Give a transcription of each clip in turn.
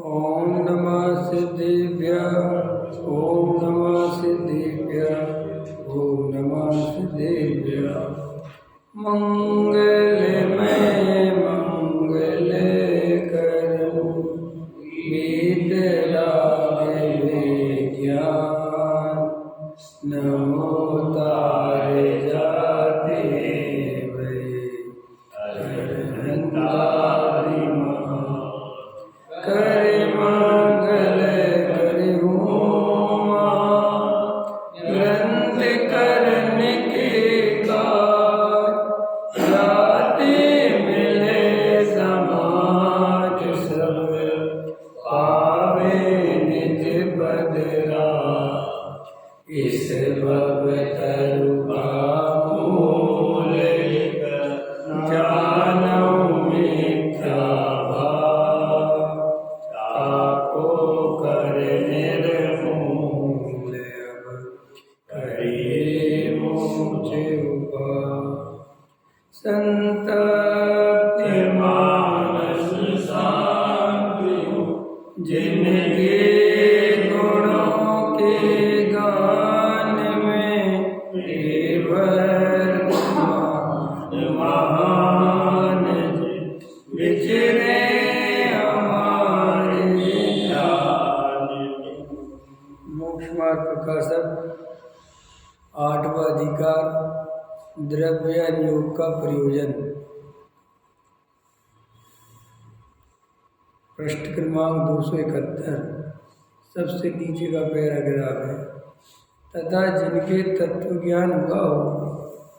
ओम नमः सिद्धेभ्यः। ओम नमः सिद्धेभ्यः। ओम नमः सिद्धेभ्यः। मंगलमय मंगल करो विद्यालय विज्ञान नमो तारे जाते करे मंगल करे होमा ग्रंथ करने के काज जाते मिले समाज सब पावे निज बदरा इस भवतरु का मूल जानौ मिथ्या संतप्ति मानस शांति जिनके गुणों के गान में महान विचरे हमारे मोक्ष मार्ग प्रकाशक 8वां अधिकार द्रव्यान योग का प्रयोजन। पृष्ठ क्रमांक 271 सबसे नीचे का पैराग्राफ है। तथा जिनके तत्व ज्ञान हुआ हो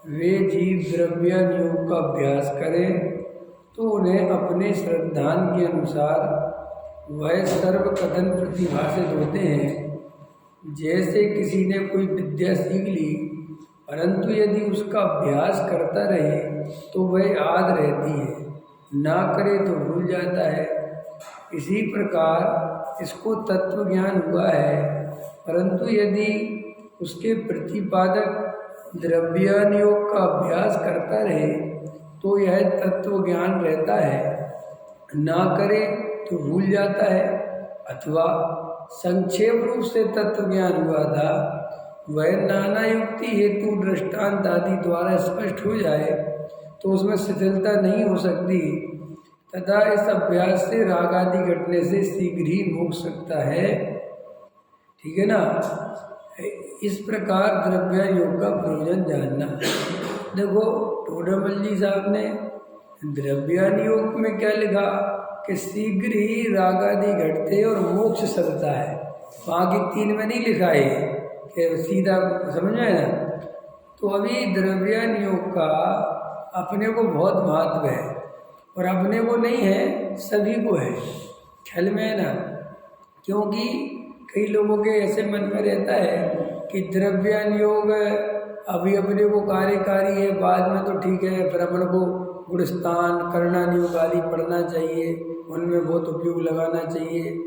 वे जीव द्रव्यान योग का अभ्यास करें तो उन्हें अपने श्रद्धान के अनुसार वह सर्व कथन प्रतिभाषित होते हैं। जैसे किसी ने कोई विद्या सीख ली परंतु यदि उसका अभ्यास करता रहे तो वह याद रहती है, ना करे तो भूल जाता है। इसी प्रकार इसको तत्व ज्ञान हुआ है परंतु यदि उसके प्रतिपादक द्रव्यान योग का अभ्यास करता रहे तो यह तत्व ज्ञान रहता है, ना करे तो भूल जाता है। अथवा संक्षेप रूप से तत्व ज्ञान हुआ था वह नाना युक्ति हेतु दृष्टांत आदि द्वारा स्पष्ट हो जाए तो उसमें शिथिलता नहीं हो सकती तथा इस अभ्यास से राग आदि घटने से शीघ्र ही मोक्ष सकता है। ठीक है ना। इस प्रकार द्रव्य योग का प्रयोजन जानना। देखो टोडामल जी साहब ने द्रव्यान योग में क्या लिखा कि शीघ्र ही राग आदि घटते और मोक्ष सकता है। बाकी 3 में नहीं लिखा है कि सीधा, समझ में ना। तो अभी द्रव्यान योग का अपने को बहुत महत्व है और अपने को नहीं है, सभी को है। ख्याल में है ना। क्योंकि कई लोगों के ऐसे मन में रहता है कि द्रव्यान योग अभी अपने को कार्यकारी है, बाद में तो ठीक है, फिर अपन को गुणस्थान करणान योग आदि पढ़ना चाहिए, उनमें बहुत उपयोग लगाना चाहिए।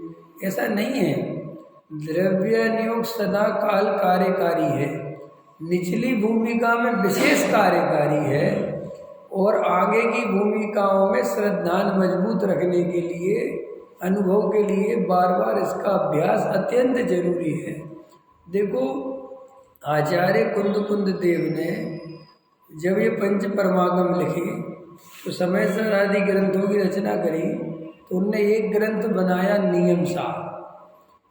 ऐसा नहीं है। द्रव्यान योग सदा काल कार्यकारी है, निचली भूमिका में विशेष कार्यकारी है और आगे की भूमिकाओं में श्रद्धान मजबूत रखने के लिए, अनुभव के लिए बार बार इसका अभ्यास अत्यंत जरूरी है। देखो आचार्य कुंद देव ने जब ये पंच परमागम लिखे तो समय सर आदि ग्रंथों की रचना करी तो उनने एक ग्रंथ बनाया नियम सार।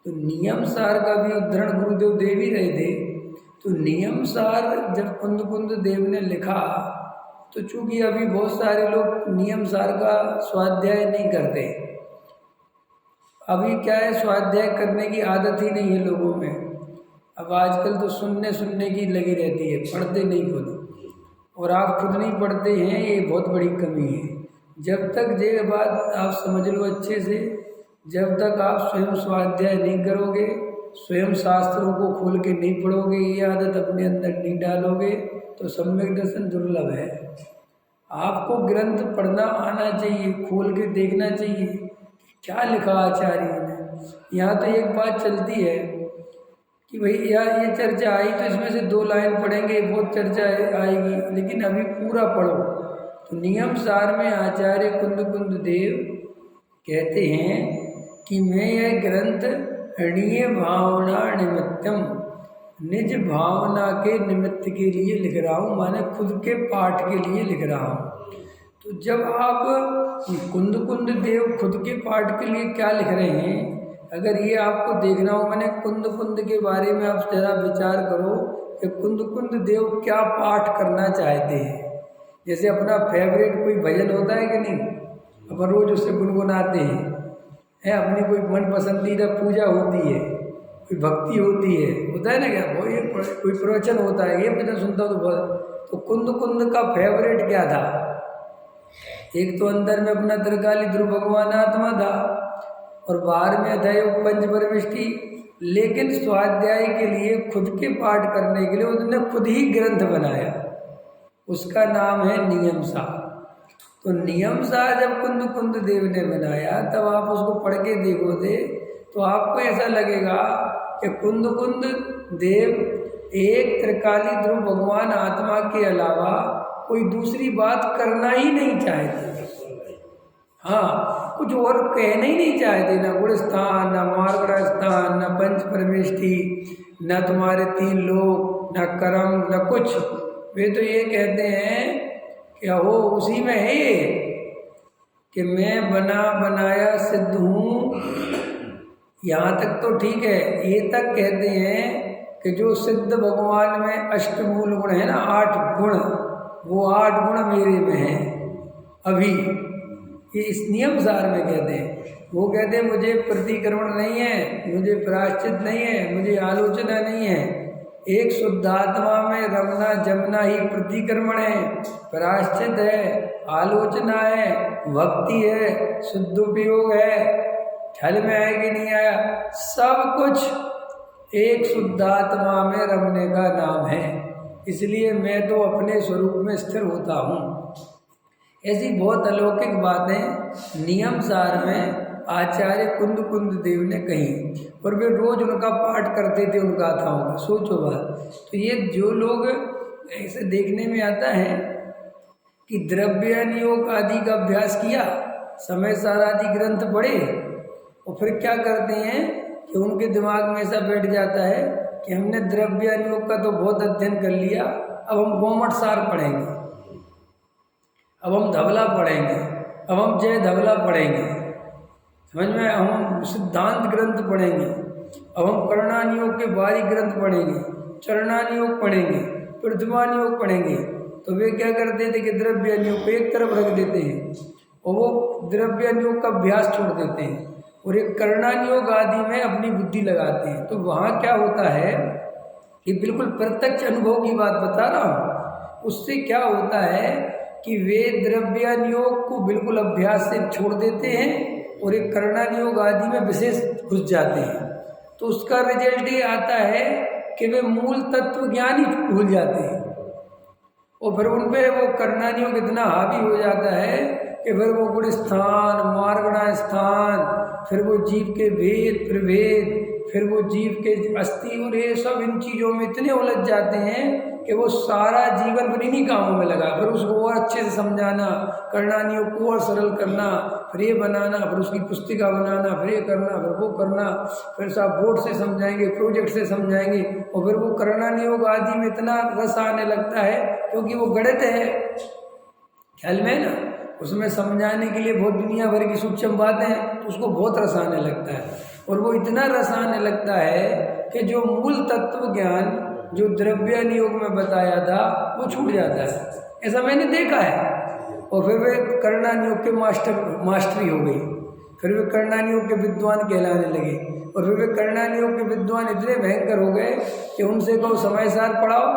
तो नियम सार का भी उद्धरण गुरुदेव दे ही रहे थे। तो नियम सार जब कुंद देव ने लिखा तो चूंकि अभी बहुत सारे लोग नियम सार का स्वाध्याय नहीं करते, अभी क्या है, स्वाध्याय करने की आदत ही नहीं है लोगों में। अब आजकल तो सुनने की लगी रहती है, पढ़ते नहीं खुद। और आप खुद नहीं पढ़ते हैं, ये बहुत बड़ी कमी है। जब तक ये बात आप समझ लो अच्छे से, जब तक आप स्वयं स्वाध्याय नहीं करोगे, स्वयं शास्त्रों को खोल के नहीं पढ़ोगे, ये आदत अपने अंदर नहीं डालोगे तो सम्यक दर्शन दुर्लभ है। आपको ग्रंथ पढ़ना आना चाहिए, खोल के देखना चाहिए क्या लिखा आचार्यों ने। यहाँ तो एक बात चलती है कि भाई यार ये चर्चा आई तो इसमें से 2 लाइन पढ़ेंगे, बहुत चर्चा आएगी, लेकिन अभी पूरा पढ़ो। तो नियम सार में आचार्य कुंद देव कहते हैं कि मैं यह ग्रंथ ऋणीय भावना निमित्तम, निज भावना के निमित्त के लिए लिख रहा हूँ, माने खुद के पाठ के लिए लिख रहा हूँ। तो जब आप कुंद कुंद देव खुद के पाठ के लिए क्या लिख रहे हैं, अगर ये आपको देखना हो, मैंने कुंद कुंद के बारे में आप जरा विचार करो कि कुंद कुंद देव क्या पाठ करना चाहते हैं। जैसे अपना फेवरेट कोई भजन होता है कि नहीं, अपन रोज उससे गुनगुनाते हैं, अपनी कोई मन पसंदीदा पूजा होती है, कोई भक्ति होती है, होता है ना क्या, वो ये कोई प्रवचन होता है, ये भजन सुनता तो बहुत। तो कुंद कुंद का फेवरेट क्या था? एक तो अंदर में अपना त्रिकाली ध्रुव भगवान आत्मा था और बाहर में अध्यायोग पंच परमिष्टि। लेकिन स्वाध्याय के लिए खुद के पाठ करने के लिए उसने खुद ही ग्रंथ बनाया, उसका नाम है नियम सार। तो नियम सार जब कुंद कुंद देव ने बनाया, तब आप उसको पढ़ के देखोगे तो आपको ऐसा लगेगा कि कुंद कुंद देव एक त्रिकाली ध्रुव भगवान आत्मा के अलावा कोई दूसरी बात करना ही नहीं चाहते। हाँ, कुछ और कहना ही नहीं चाहते, ना गुण स्थान, ना मार्गड़ा स्थान, ना पंच परमेष्टि, ना तुम्हारे 3 लोक, ना कर्म, ना कुछ। वे तो ये कहते हैं कि हो उसी में है ये कि मैं बना बनाया सिद्ध हूँ। यहाँ तक तो ठीक है, ये तक कहते हैं कि जो सिद्ध भगवान में अष्टमूल गुण है ना, 8 गुण, वो 8 गुण मेरे में हैं अभी। ये इस नियम सार में कहते हैं। वो कहते हैं मुझे प्रतिक्रमण नहीं है, मुझे प्रायश्चित नहीं है, मुझे आलोचना नहीं है। एक शुद्धात्मा में रमना जमना ही प्रतिक्रमण है, प्रायश्चित है, आलोचना है, भक्ति है, शुद्धोपयोग है, छल में आया कि नहीं आया, सब कुछ एक शुद्धात्मा में रमने का नाम है। इसलिए मैं तो अपने स्वरूप में स्थिर होता हूँ। ऐसी बहुत अलौकिक बातें नियम सार में आचार्य कुंद कुंद देव ने कही, और वे रोज उनका पाठ करते थे उन गाथाओं का। सोचो बात। तो ये जो लोग ऐसे देखने में आता है कि द्रव्यान योग आदि का अभ्यास किया, समय सार आदि ग्रंथ पढ़े, और फिर क्या करते हैं कि उनके दिमाग में ऐसा बैठ जाता है कि हमने द्रव्यान योग का तो बहुत अध्ययन कर लिया, अब हम गोमठ सार पढ़ेंगे, अब हम धवला पढ़ेंगे, अब हम जय धवला पढ़ेंगे, समझ में, हम सिद्धांत ग्रंथ पढ़ेंगे, अब हम कर्णान योग के बारीक ग्रंथ पढ़ेंगे, चरणान योग पढ़ेंगे, प्रथमान योग पढ़ेंगे। तो वे क्या करते थे कि द्रव्यान योग को एक तरफ रख देते हैं और वो द्रव्यान योग का अभ्यास छोड़ देते हैं और एक कर्णान योग आदि में अपनी बुद्धि लगाते हैं। तो वहाँ क्या होता है कि बिल्कुल प्रत्यक्ष अनुभव की बात बता रहा हूँ। उससे क्या होता है कि वे द्रव्यान योग को बिल्कुल अभ्यास से छोड़ देते हैं और एक कर्णान योग आदि में विशेष घुस जाते हैं। तो उसका रिजल्ट ये आता है कि वे मूल तत्व ज्ञान ही भूल जाते हैं और फिर उन पे वो कर्णान योग इतना हावी हो जाता है कि फिर वो गुण स्थान, मार्गणा स्थान, फिर वो जीव के भेद प्रभेद, फिर वो जीव के अस्थि और ये सब इन चीज़ों में इतने उलझ जाते हैं कि वो सारा जीवन फिर इन्हीं कामों में लगा। फिर उसको और अच्छे से समझाना, कर्णानियों को और सरल करना, फिर ये बनाना, फिर उसकी पुस्तिका बनाना, फिर ये करना, फिर वो करना, फिर साहब बोर्ड से समझाएंगे, प्रोजेक्ट से समझाएंगे, और फिर वो कर्णानियोग आदि में इतना रस आने लगता है क्योंकि वो गणित है, ख्याल में ना, उसमें समझाने के लिए बहुत दुनिया भर की सूक्ष्म बातें हैं, तो उसको बहुत रस आने लगता है। और वो इतना रस आने लगता है कि जो मूल तत्व ज्ञान जो द्रव्यान योग में बताया था वो छूट जाता है। ऐसा मैंने देखा है। और फिर वे कर्णान योग के मास्टरी हो गई, फिर वे कर्णान योग के विद्वान कहलाने लगे, और फिर वे कर्णान योग के विद्वान इतने भयंकर हो गए कि उनसे कहो समय सार पढ़ाओ,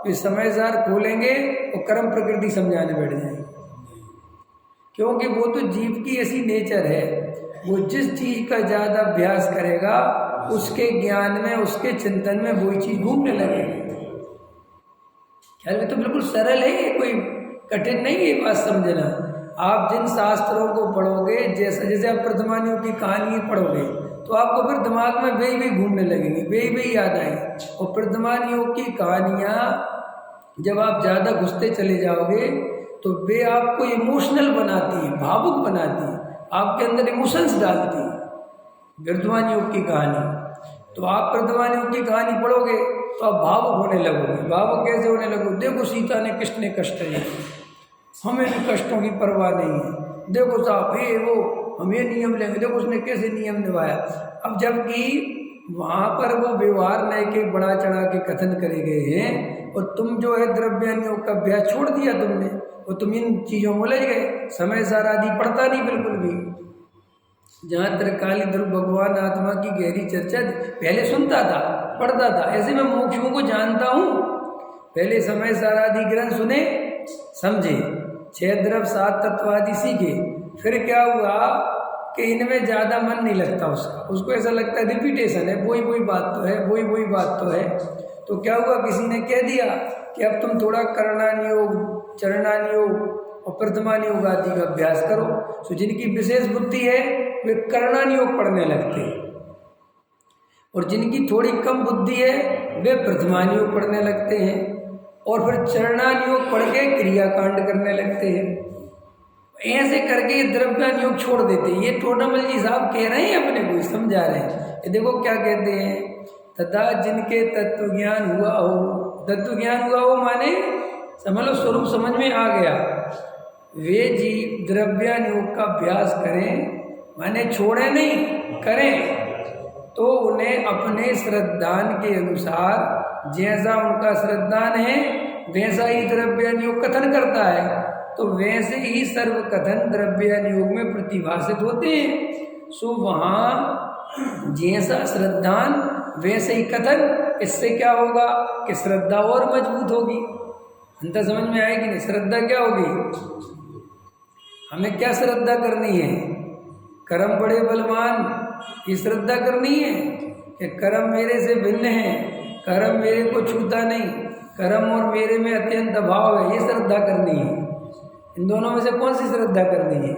वे समय सार खोलेंगे और कर्म प्रकृति समझाने बैठ जाएंगे। क्योंकि वो तो जीव की ऐसी नेचर है, वो जिस चीज़ का ज़्यादा अभ्यास करेगा उसके ज्ञान में, उसके चिंतन में वही चीज़ घूमने लगेगी। ख्याल में तो बिल्कुल सरल है, ये कोई कठिन नहीं है बात समझना। आप जिन शास्त्रों को पढ़ोगे, जैसे आप प्रथमानियों की कहानी पढ़ोगे तो आपको फिर दिमाग में वे भी घूमने लगेंगी, वे याद आएंगे। और प्रथमानियों की कहानियाँ जब आप ज़्यादा घुसते चले जाओगे तो वे आपको इमोशनल बनाती है, भावुक बनाती है, आपके अंदर इमोशंस डालती है। वर्धमान योग की कहानी। तो आप वर्धमान योग की कहानी पढ़ोगे तो आप भावुक होने लगोगे। भावुक कैसे होने लगोगे? देखो सीता ने किसने कष्ट लिए, हमें भी कष्टों की परवाह नहीं है। देखो साहब ये वो हम ये नियम लेंगे, देखो उसने कैसे नियम निभाया। अब जबकि वहाँ पर वो व्यवहार नए के बढ़ा चढ़ा के कथन करे गए हैं और तुम जो है द्रव्यान योग का अभ्यास छोड़ दिया तुमने, और तुम इन चीज़ों में उलझ गए। समय सार आदि पढ़ता नहीं बिल्कुल भी। जहाँ त्रिकाली ध्रुव भगवान आत्मा की गहरी चर्चा पहले सुनता था, पढ़ता था, ऐसे मैं मोक्षों को जानता हूँ। पहले समय सार आदि ग्रंथ सुने, समझे, 6 द्रव 7 तत्व आदि सीखे। फिर क्या हुआ कि इनमें ज़्यादा मन नहीं लगता उसका, उसको ऐसा लगता है रिपीटेशन है, वही बात तो है, वही बात तो है। तो क्या हुआ, किसी ने कह दिया कि अब तुम थोड़ा करणान योग, चरणान योग और प्रथमान योग आदि का अभ्यास करो। तो जिनकी विशेष बुद्धि है वे करणान योग पढ़ने लगते हैं, और जिनकी थोड़ी कम बुद्धि है वे प्रथमान योग पढ़ने लगते हैं, और फिर चरणान योग पढ़ के क्रियाकांड करने लगते हैं। ऐसे करके द्रव्यान योग छोड़ देते हैं। ये टोडामल जी साहब कह रहे हैं, अपने को समझा रहे हैं। ये देखो क्या कहते हैं, तथा जिनके तत्व ज्ञान हुआ हो, तत्व ज्ञान हुआ हो माने समझ लो स्वरूप समझ में आ गया, वे जीव द्रव्यान योग का अभ्यास करें, माने छोड़े नहीं, करें, तो उन्हें अपने श्रद्धान के अनुसार जैसा उनका श्रद्धान है वैसा ही द्रव्यान योग कथन करता है, तो वैसे ही सर्व कथन द्रव्यान योग में प्रतिभाषित होते हैं। सो वहाँ जैसा श्रद्धान वैसे ही कथन। इससे क्या होगा कि श्रद्धा और मजबूत होगी। अंतर समझ में आएगी नहीं? श्रद्धा क्या होगी, हमें क्या श्रद्धा करनी है, कर्म बड़े बलवान, ये श्रद्धा करनी है कि कर्म मेरे से भिन्न है, कर्म मेरे को छूता नहीं, कर्म और मेरे में अत्यंत अभाव है, ये श्रद्धा करनी है। इन दोनों में से कौन सी श्रद्धा करनी है?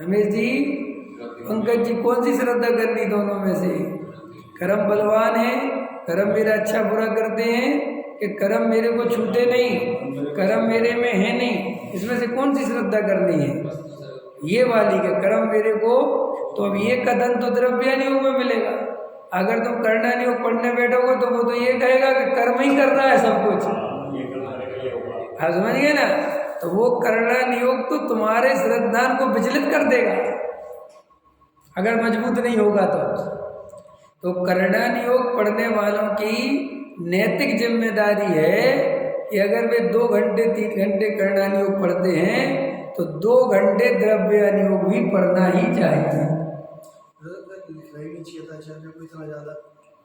रमेश जी, पंकज जी, कौन सी श्रद्धा करनी दोनों में से? कर्म बलवान है, कर्म मेरा अच्छा बुरा करते हैं, कि कर्म मेरे को छूते नहीं, कर्म मेरे में है नहीं, इसमें से कौन सी श्रद्धा करनी है? ये वाली के कर्म मेरे को। तो अब ये कथन तो द्रव्यान योग में मिलेगा। अगर तुम करणान योग पढ़ने बैठोगे तो वो तो ये कहेगा कि कर्म ही कर रहा है सब कुछ, समझ गए ना? तो वो करणान योग तो तुम्हारे श्रद्धान को विचलित कर देगा अगर मजबूत नहीं होगा तो करणान योग पढ़ने वालों की नैतिक जिम्मेदारी है कि अगर वे 2 घंटे 3 घंटे करणान योग पढ़ते हैं तो 2 घंटे द्रव्यान योग भी पढ़ना ही चाहिए।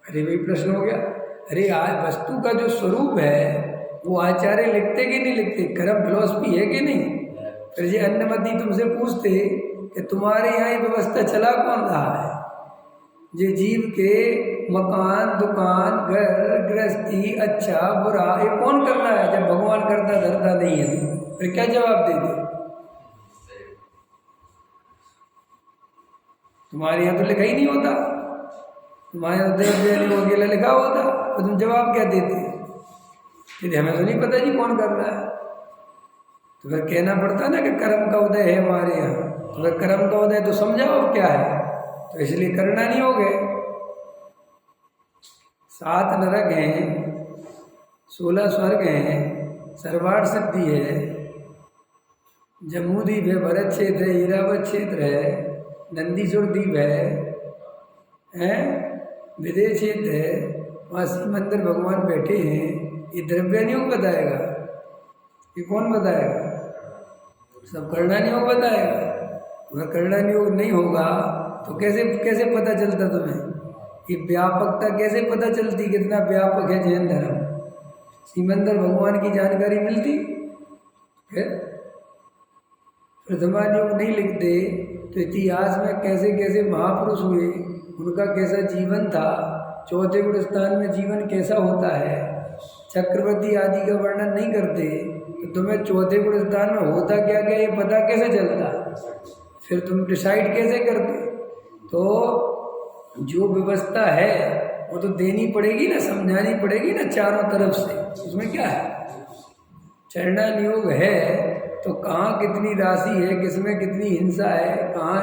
अरे भाई प्रश्न हो गया। अरे आज वस्तु का जो स्वरूप है वो आचार्य लिखते कि नहीं लिखते, कर्म फिलॉसफी है कि नहीं? फिर ये अन्नमति तुमसे पूछते कि तुम्हारे यहाँ ये व्यवस्था चला कौन रहा है, ये जीव के मकान, दुकान, घर गृहस्थी, अच्छा बुरा, ये कौन कर रहा है? जब भगवान करता धरता नहीं है तो फिर क्या जवाब देते? तुम्हारे यहाँ तो लिखा ही नहीं होता, तुम्हारे यहाँ द्रव्यान योग अकेला लिखा होता, तो तुम जवाब क्या देते? यदि हमें तो नहीं पता जी कौन कर रहा है, तो फिर कहना पड़ता ना कि कर्म का उदय है हमारे यहाँ। तो फिर कर्म का उदय तो समझाओ क्या है, तो इसलिए करना नहीं हो गए। 7 नरक हैं, 16 स्वर्ग हैं, सर्वार्थ सिद्धि है, जम्बूद्वीप है, भरत क्षेत्र है, ईरावत क्षेत्र है, नंदीश्वर द्वीप है, विदेश क्षेत्र है, वहाँ शिव मंदिर भगवान बैठे हैं। ये द्रव्यान योग बताएगा? ये कौन बताएगा? सब करणान योग बताएगा। अगर करणान योग नहीं होगा तो कैसे पता चलता तुम्हें? ये व्यापकता कैसे पता चलती, कितना व्यापक है जैन धर्म? श्रीमंदर भगवान की जानकारी मिलती। फिर प्रथमान योग नहीं लिखते तो इतिहास में कैसे कैसे महापुरुष हुए, उनका कैसा जीवन था, चौथे गुण स्थान में जीवन कैसा होता है, चक्रवर्ती आदि का वर्णन नहीं करते तो तुम्हें चौथे गुण स्थान में होता क्या क्या ये पता कैसे चलता? फिर तुम डिसाइड कैसे करते? तो जो व्यवस्था है वो तो देनी पड़ेगी ना, समझानी पड़ेगी ना चारों तरफ से। उसमें क्या है, चरणान योग है तो कहाँ कितनी राशि है, किसमें कितनी हिंसा है, कहाँ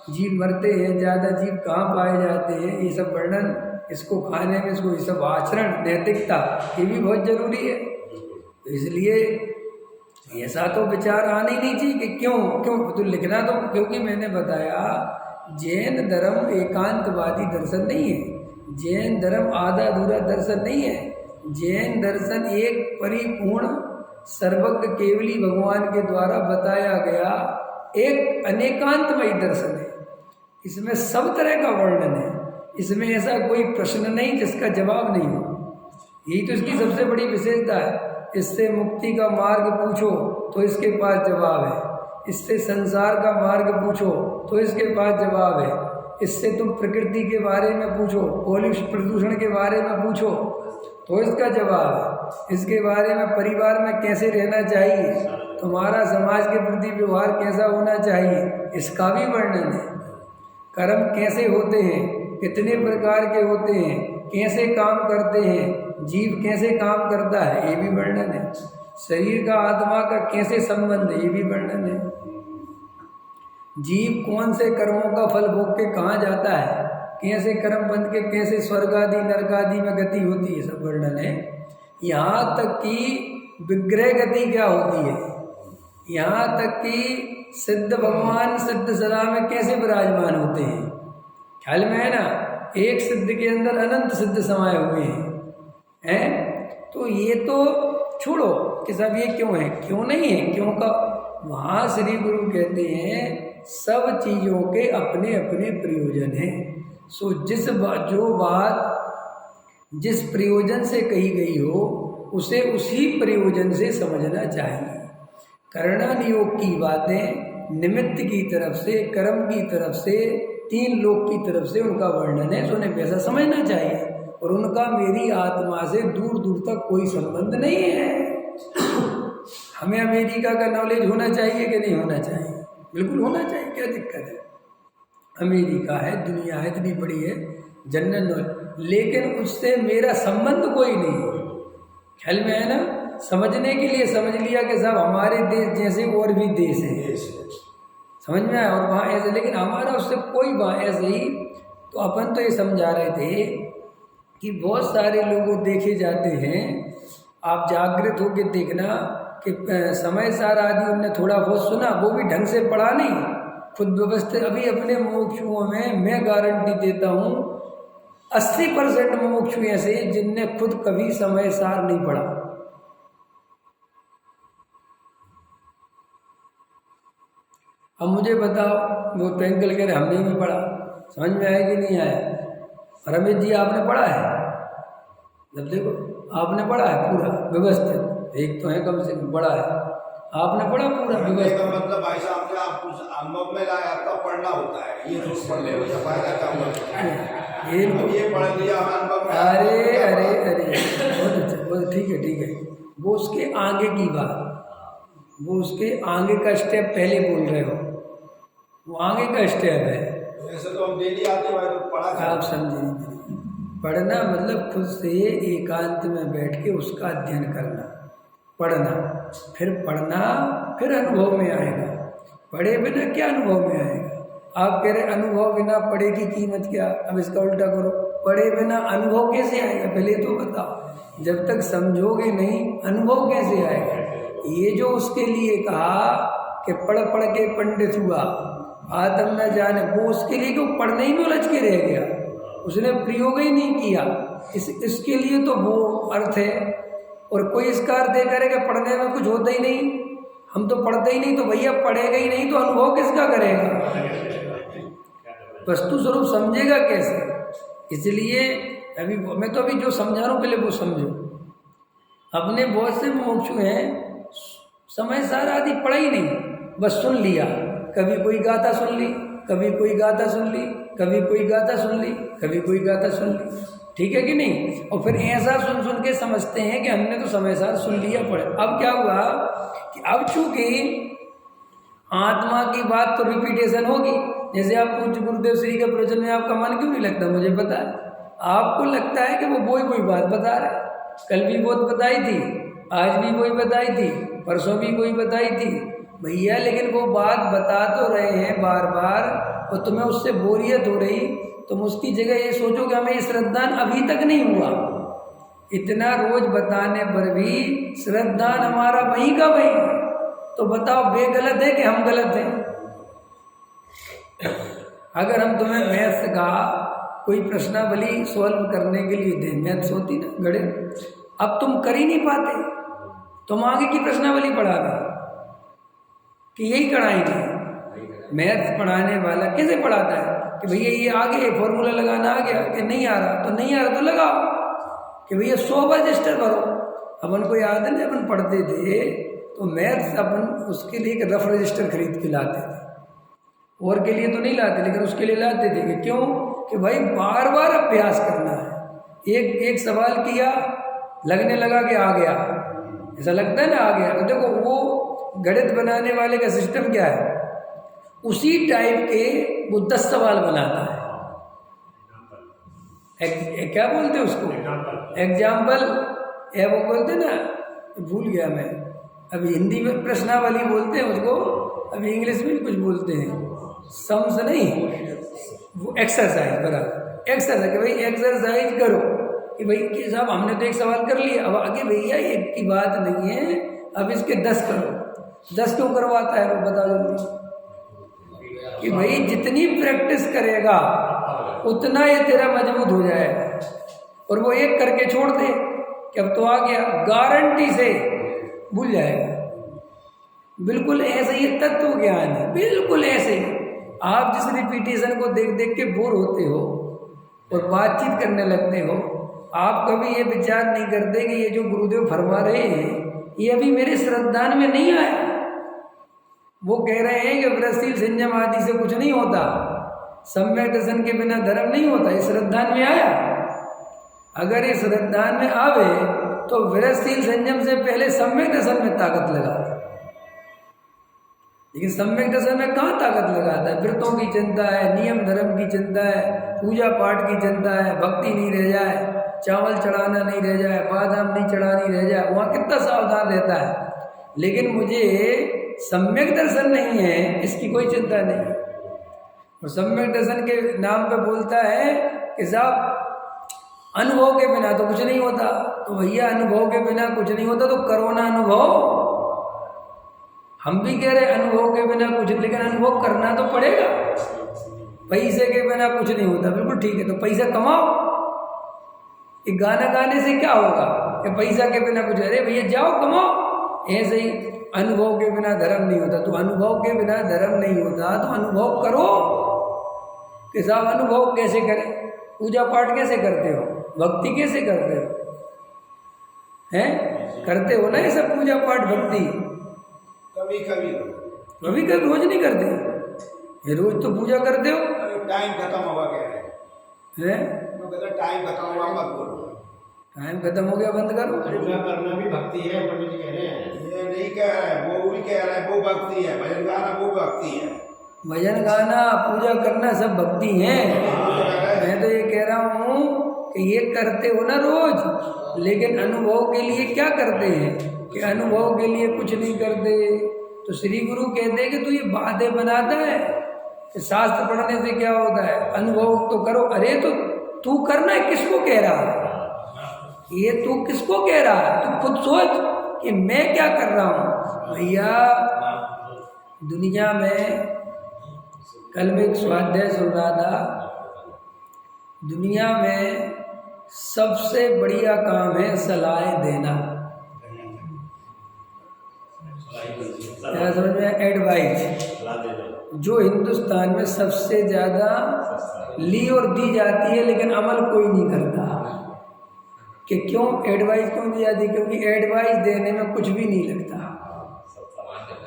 जीव मरते हैं, ज़्यादा जीव कहाँ पाए जाते हैं, ये सब वर्णन, इसको खाने में, इसको ये सब आचरण, नैतिकता, ये भी बहुत जरूरी है। तो इसलिए ऐसा तो विचार आना ही नहीं चाहिए कि क्यों तो लिखना, तो क्योंकि मैंने बताया जैन धर्म एकांतवादी दर्शन नहीं है, जैन धर्म आधा अधूरा दर्शन नहीं है। जैन दर्शन एक परिपूर्ण सर्वज्ञ केवली भगवान के द्वारा बताया गया एक अनेकांतमयी दर्शन है। इसमें सब तरह का वर्णन है, इसमें ऐसा कोई प्रश्न नहीं जिसका जवाब नहीं हो। यही तो इसकी सबसे बड़ी विशेषता है। इससे मुक्ति का मार्ग पूछो तो इसके पास जवाब है, इससे संसार का मार्ग पूछो तो इसके पास जवाब है, इससे तुम प्रकृति के बारे में पूछो, पॉल्यूशन प्रदूषण के बारे में पूछो तो इसका जवाब है, इसके बारे में परिवार में कैसे रहना चाहिए, तुम्हारा समाज के प्रति व्यवहार कैसा होना चाहिए, इसका भी वर्णन है। कर्म कैसे होते हैं, कितने प्रकार के होते हैं, कैसे काम करते हैं, जीव कैसे काम करता है, ये भी वर्णन है। शरीर का आत्मा का कैसे संबंध है, ये भी वर्णन है। जीव कौन से कर्मों का फल भोग के कहाँ जाता है, कैसे कर्म बंध के कैसे स्वर्ग आदि नरक आदि में गति होती है, सब वर्णन है। यहाँ तक कि विग्रह गति क्या होती है, यहाँ तक कि सिद्ध भगवान सिद्ध सदा में कैसे विराजमान होते हैं, ख्याल में है ना। एक सिद्ध के अंदर अनंत सिद्ध समाये हुए हैं। तो ये तो छोड़ो कि सब ये क्यों है, क्यों नहीं है, क्यों का वहाँ श्री गुरु कहते हैं सब चीज़ों के अपने अपने प्रयोजन हैं। सो जो बात जिस प्रयोजन से कही गई हो उसे उसी प्रयोजन से समझना चाहिए। कर्णन योग की बातें निमित्त की तरफ से, कर्म की तरफ से, तीन लोक की तरफ से उनका वर्णन है, तो उन्हें वैसा समझना चाहिए। और उनका मेरी आत्मा से दूर दूर तक कोई संबंध नहीं है। हमें अमेरिका का नॉलेज होना चाहिए कि नहीं होना चाहिए? बिल्कुल होना चाहिए, क्या दिक्कत है। अमेरिका है, दुनिया है, इतनी बड़ी है, जनरल नॉलेज, लेकिन उससे मेरा संबंध कोई नहीं है। ख्याल में है ना। समझने के लिए समझ लिया कि साहब हमारे देश जैसे और भी देश हैं, समझ में आया, और वहाँ ऐसे, लेकिन हमारा उससे कोई वहाँ ऐसे ही। तो अपन तो ये समझा रहे थे कि बहुत सारे लोग देखे जाते हैं, आप जागृत होकर देखना कि समय सार आदि उनने थोड़ा बहुत सुना, वो भी ढंग से पढ़ा नहीं, खुद व्यवस्थित। अभी अपने मुमुक्षुओं में मैं गारंटी देता हूँ 80% मुमुक्षु ऐसे जिनने खुद कभी समय सार नहीं पढ़ा। अब मुझे बताओ, वो पेंकल कह रहे हमने नहीं पढ़ा, समझ में आया कि नहीं आया? रमेश जी आपने पढ़ा है? जब देखो आपने पढ़ा है पूरा व्यवस्थित, एक तो है कम से कम पढ़ा है, आपने पढ़ा पूरा व्यवस्थित। मतलब भाई साहब ने आप कुछ अनुभव में लाया, आपका पढ़ना होता है, ये तो पढ़ ले मुझे फायदा क्या हुआ, ये पढ़ लिया अनुभव में। अरे अरे अरे बहुत अच्छा, बहुत ठीक है। वो उसके आगे की बात, वो उसके आगे का स्टेप पहले बोल रहे हो, वो आगे का स्टेप है। वैसे तो हम डेली आते हैं तो पढ़ा, आप समझे नहीं। पढ़ना मतलब खुद से एकांत में बैठ के उसका अध्ययन करना, पढ़ना, फिर अनुभव में आएगा। पढ़े बिना क्या अनुभव में आएगा? आप कह रहे अनुभव बिना पढ़े की कीमत क्या? अब इसका उल्टा करो, पढ़े बिना अनुभव कैसे आएगा? पहले तो बताओ। जब तक समझोगे नहीं अनुभव कैसे आएगा? ये जो उसके लिए कहा कि पढ़ पढ़ के पंडित हुआ आत्म न जाने, वो उसके लिए क्यों पढ़ने ही में उलझ के रह गया, उसने प्रयोग ही नहीं किया। इसके लिए तो वो अर्थ है। और कोई इसका अर्थ ये करेगा पढ़ने में कुछ होता ही नहीं, हम तो पढ़ते ही नहीं, तो भैया पढ़ेगा ही नहीं तो अनुभव किसका करेगा? वस्तु स्वरूप समझेगा कैसे? इसलिए अभी मैं तो अभी जो समझा रहा हूँ पहले वो समझो। अपने बहुत से मोक्षु हैं समय सारा आदि पढ़ा ही नहीं, बस सुन लिया, कभी कोई गाथा सुन ली, कभी कोई गाथा सुन ली, कभी कोई गाथा सुन ली, कभी कोई गाथा सुन ली, ठीक है कि नहीं? और फिर ऐसा सुन सुन के समझते हैं कि हमने तो समय सार सुन लिया, पढ़े। अब क्या हुआ कि अब चूंकि आत्मा की बात तो रिपीटेशन होगी। जैसे आप पूज्य गुरुदेव श्री के प्रवचन में आपका मन क्यों नहीं लगता? मुझे पता है आपको लगता है कि वो वही बात बता रहे, कल भी बहुत बताई थी, आज भी वही बताई थी, परसों भी वही बताई थी भैया, लेकिन वो बात बता तो रहे हैं बार बार, और तुम्हें उससे बोरियत हो रही, तुम उसकी जगह ये सोचो कि हमें ये श्रद्धान अभी तक नहीं हुआ। इतना रोज बताने पर भी श्रद्धान हमारा वहीं का वहीं है। तो बताओ वे गलत है कि हम गलत हैं? अगर हम तुम्हें मैथ्स का कोई प्रश्नावली सॉल्व करने के लिए दें, मैथ्स होती ना गणित, अब तुम कर ही नहीं पाते, तुम आगे की प्रश्नावली पढ़ा गए कि यही कराएंगे। मैथ्स पढ़ाने वाला कैसे पढ़ाता है कि भैया ये आगे फॉर्मूला लगाना आ गया, कि नहीं आ रहा तो नहीं आ रहा तो लगाओ, कि भैया 100 बार रजिस्टर भरो। अपन को याद है ना, अपन पढ़ते थे तो मैथ्स अपन उसके लिए एक रफ रजिस्टर खरीद के लाते थे, और के लिए तो नहीं लाते लेकिन उसके लिए लाते थे। कि क्यों? कि भाई बार बार अभ्यास करना है। एक सवाल किया, लगने लगा कि आ गया, ऐसा लगता है ना आ गया। तो देखो वो गणित बनाने वाले का सिस्टम क्या है, उसी टाइप के वो 10 सवाल बनाता है। क्या बोलते हैं उसको, एग्जाम्पल, वो बोलते ना, भूल गया मैं, अभी हिंदी में प्रश्नावली बोलते हैं उसको, अभी इंग्लिश में भी कुछ बोलते हैं, सम्स नहीं, वो एक्सरसाइज, बराबर एक्सरसाइज। कि भाई एक्सरसाइज करो कि भाई कि साहब हमने तो एक सवाल कर लिया, अब आगे भैया एक की बात नहीं है, अब इसके 10 करो। 10 क्यों करवाता है वो बताओ जल्दी? कि भाई जितनी प्रैक्टिस करेगा उतना ये तेरा मजबूत हो जाएगा। और वो एक करके छोड़ दे कि अब तो आ गया, गारंटी से भूल जाएगा। बिल्कुल ऐसे ही तत्व ज्ञान है, बिल्कुल ऐसे ही। आप जिस रिपीटेशन को देख देख के बोर होते हो और बातचीत करने लगते हो, आप कभी ये विचार नहीं करते कि ये जो गुरुदेव फरमा रहे हैं ये अभी मेरे श्रद्धान में नहीं आया। वो कह रहे हैं कि व्रतशील संयम आदि से कुछ नहीं होता, सम्यक दर्शन के बिना धर्म नहीं होता, ये श्रद्धान में आया। अगर ये श्रद्धान में आवे तो व्रतशील संयम से पहले सम्यक दर्शन में ताकत लगा, लेकिन सम्यक दर्शन में कहाँ ताकत लगाता है? व्रतों की चिंता है, नियम धर्म की चिंता है, पूजा पाठ की चिंता है, भक्ति नहीं रह जाए, चावल चढ़ाना नहीं रह जाए, बादाम नहीं चढ़ानी रह जाए, वहाँ कितना सावधान रहता है। लेकिन मुझे सम्यक दर्शन नहीं है, इसकी कोई चिंता नहीं है। और सम्यक दर्शन के नाम पे बोलता है कि साहब अनुभव के बिना तो कुछ नहीं होता। तो भैया अनुभव के बिना कुछ नहीं होता तो करो ना अनुभव। हम भी कह रहे अनुभव के बिना कुछ, लेकिन अनुभव करना तो पड़ेगा। पैसे के बिना कुछ नहीं होता, बिल्कुल ठीक है, तो पैसा कमाओ। ये गाना गाने से क्या होगा कि पैसा के बिना कुछ, अरे भैया जाओ कमाओ। ऐसे ही अनुभव के बिना धर्म नहीं होता, तो अनुभव के बिना धर्म नहीं होता तो अनुभव करो। कि साहब अनुभव कैसे करें? पूजा पाठ कैसे करते हो, भक्ति कैसे करते हो, हैं? करते हो ना ये सब पूजा पाठ भक्ति? कभी कभी कभी कभी, रोज नहीं करते। ये रोज तो पूजा करते हो। टाइम खत्म होगा कह रहे हैं, टाइम खत्म हुआ मत बोलो। टाइम खत्म हो गया बंद करो। पूजा करना भी भक्ति है, पंडित जी कह रहे हैं। ये नहीं कह रहे हैं, वो भी कह रहे हैं वो भक्ति है, भजन गाना वो भक्ति है। भजन गाना पूजा करना सब भक्ति है। मैं तो ये कह रहा हूँ कि ये करते हो ना रोज, लेकिन अनुभव के लिए क्या करते हैं कि अनुभव के लिए कुछ नहीं करते। तो श्री गुरु कहते हैं कि तू ये बातें बनाता है कि शास्त्र पढ़ने से क्या होता है, अनुभव तो करो। अरे तो तू करना है, किसको कह रहा है ये? तू किसको कह रहा है? तू खुद सोच कि मैं क्या कर रहा हूँ। भैया दुनिया में, कल मैं एक स्वाध्याय सुन रहा था, दुनिया में सबसे बढ़िया काम है सलाह देना। क्या समझ में? एडवाइस। जो हिंदुस्तान में सबसे ज्यादा ली और दी जाती है, लेकिन अमल कोई नहीं करता। कि क्यों एडवाइस क्यों दी जाती? क्योंकि एडवाइस देने में कुछ भी नहीं लगता।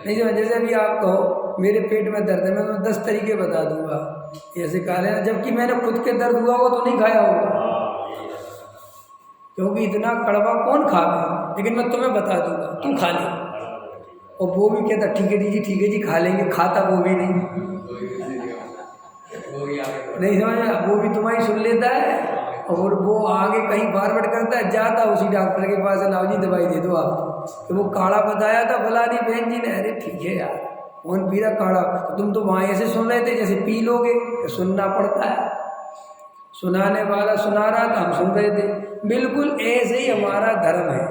नहीं समझ? जैसे अभी आप कहो मेरे पेट में दर्द है, मैं तुम्हें 10 तरीके बता दूंगा ऐसे खा लेना, जबकि मैंने खुद के दर्द हुआ हो तो नहीं खाया होगा, क्योंकि इतना कड़वा कौन खा गया। लेकिन मैं तुम्हें बता दूंगा, तुम खा ले। और वो भी कहता ठीक है जी, ठीक है जी, खा लेंगे। खाता वो भी नहीं समझ में? वो भी तुम्हारी सुन लेता है और वो आगे कहीं फॉरवर्ड करता है, जाता उसी डॉक्टर के पास, लाओ जी दवाई दे दो आप। तो वो काढ़ा बताया था फलानी बहन जी ने, अरे ठीक है यार, कौन पी रहा काढ़ा? तो तुम तो वहाँ ऐसे सुन रहे थे जैसे पी लोगे, तो सुनना पड़ता है। सुनाने वाला सुना रहा था, हम सुन रहे थे। बिल्कुल ऐसे ही हमारा धर्म है।